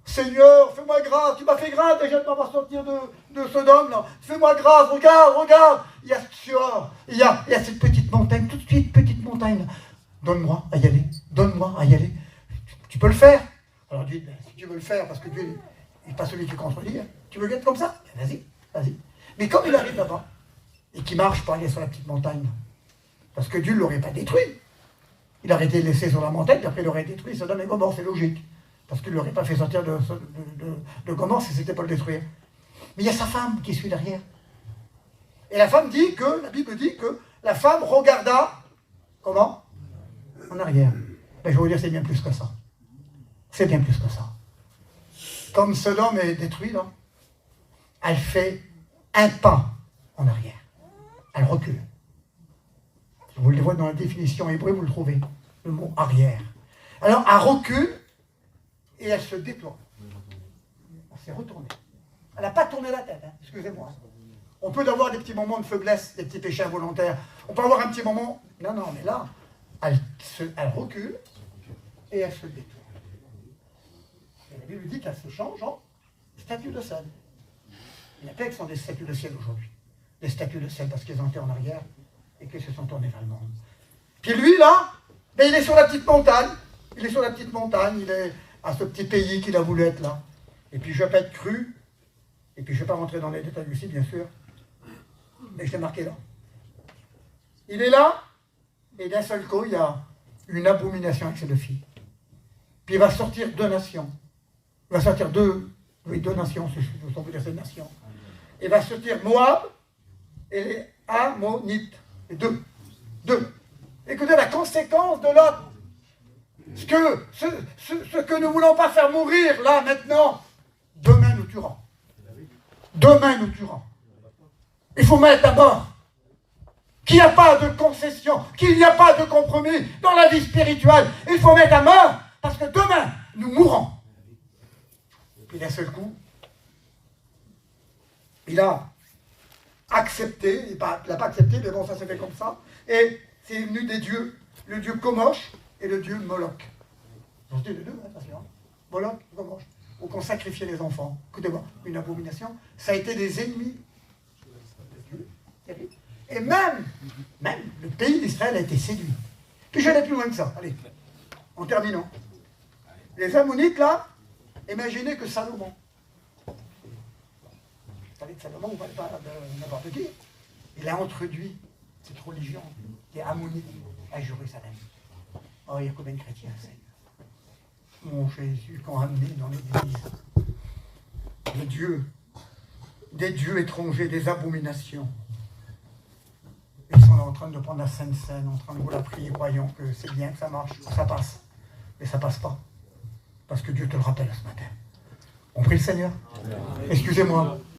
Seigneur, fais-moi grâce, tu m'as fait grâce déjà de ne pas sortir de Sodome, là. Fais-moi grâce, regarde, regarde. Il y a Sior, il y a cette petite montagne, tout de suite, petite montagne, là. Donne-moi à y aller, donne-moi à y aller. Tu peux le faire. Alors Dieu, ben, si tu veux le faire, parce que Dieu n'est pas celui qui contredit, tu veux le être comme ça, ben, vas-y, vas-y. Mais comme il arrive là-bas, et qu'il marche pour aller sur la petite montagne, parce que Dieu ne l'aurait pas détruit. Il aurait été laissé sur la montagne, puis après il aurait détruit Sodome et Gomorrhe, c'est logique. Parce qu'il ne l'aurait pas fait sortir de Gomorrhe si c'était pour le détruire. Mais il y a sa femme qui suit derrière. Et la femme dit que, la Bible dit que la femme regarda, comment? En arrière. Ben, je vais vous dire, c'est bien plus que ça. C'est bien plus que ça. Comme Sodome est détruit, là, elle fait un pas en arrière. Elle recule. Vous le voyez dans la définition hébreu, vous le trouvez. Le mot arrière. Alors, elle recule et elle se déploie. Elle s'est retournée. Elle n'a pas tourné la tête, hein, excusez-moi. On peut avoir des petits moments de faiblesse, des petits péchés involontaires. On peut avoir un petit moment. Non, non, mais là, elle recule et elle se déploie. Et la Bible dit qu'elle se change en statue de sel. Il y en a plein qui sont des statues de ciel aujourd'hui. Des statues de sel parce qu'ils ont été en arrière et qu'ils se sont tournés vers le monde. Puis lui, là, ben, il est sur la petite montagne. Il est sur la petite montagne, il est à ce petit pays qu'il a voulu être là. Et puis je ne vais pas être cru, et puis je ne vais pas rentrer dans les détails aussi, bien sûr, mais je l'ai marqué là. Il est là, et d'un seul coup, il y a une abomination avec ses deux filles. Puis il va sortir deux nations. Il va sortir deux nations, ce sont ces nations. Il va sortir Moab et les Ammonites. Les deux. Écoutez la conséquence de l'autre. Ce que nous ne voulons pas faire mourir, là, maintenant, demain nous tuerons. Demain nous tuerons. Il faut mettre à mort. Qu'il n'y a pas de concession, qu'il n'y a pas de compromis dans la vie spirituelle. Il faut mettre à mort, parce que demain, nous mourrons. Puis d'un seul coup, il a accepté, il n'a pas accepté, mais bon, ça s'est fait comme ça, et c'est venu des dieux, le dieu Komosh et le dieu Moloch. J'en dis les deux, attention. Moloch et Komosh. Où qu'on sacrifiait les enfants. Écoutez-moi, une abomination, ça a été des ennemis. Et même le pays d'Israël a été séduit. Puis je vais aller plus loin que ça. Allez, en terminant. Les Ammonites, là, imaginez que Salomon. Vous savez que Salomon, on ne parle pas de n'importe qui. Il a introduit cette religion des Ammonites à Jérusalem. Oh, il y a combien de chrétiens, Seigneur? Mon Jésus, qu'on a amené dans l'église. Des dieux étrangers, des abominations. Ils sont là en train de prendre la Sainte Seine, en train de vous la prier, croyant que c'est bien, que ça marche, que ça passe. Mais ça passe pas. Parce que Dieu te le rappelle ce matin. On prie le Seigneur. Excusez-moi.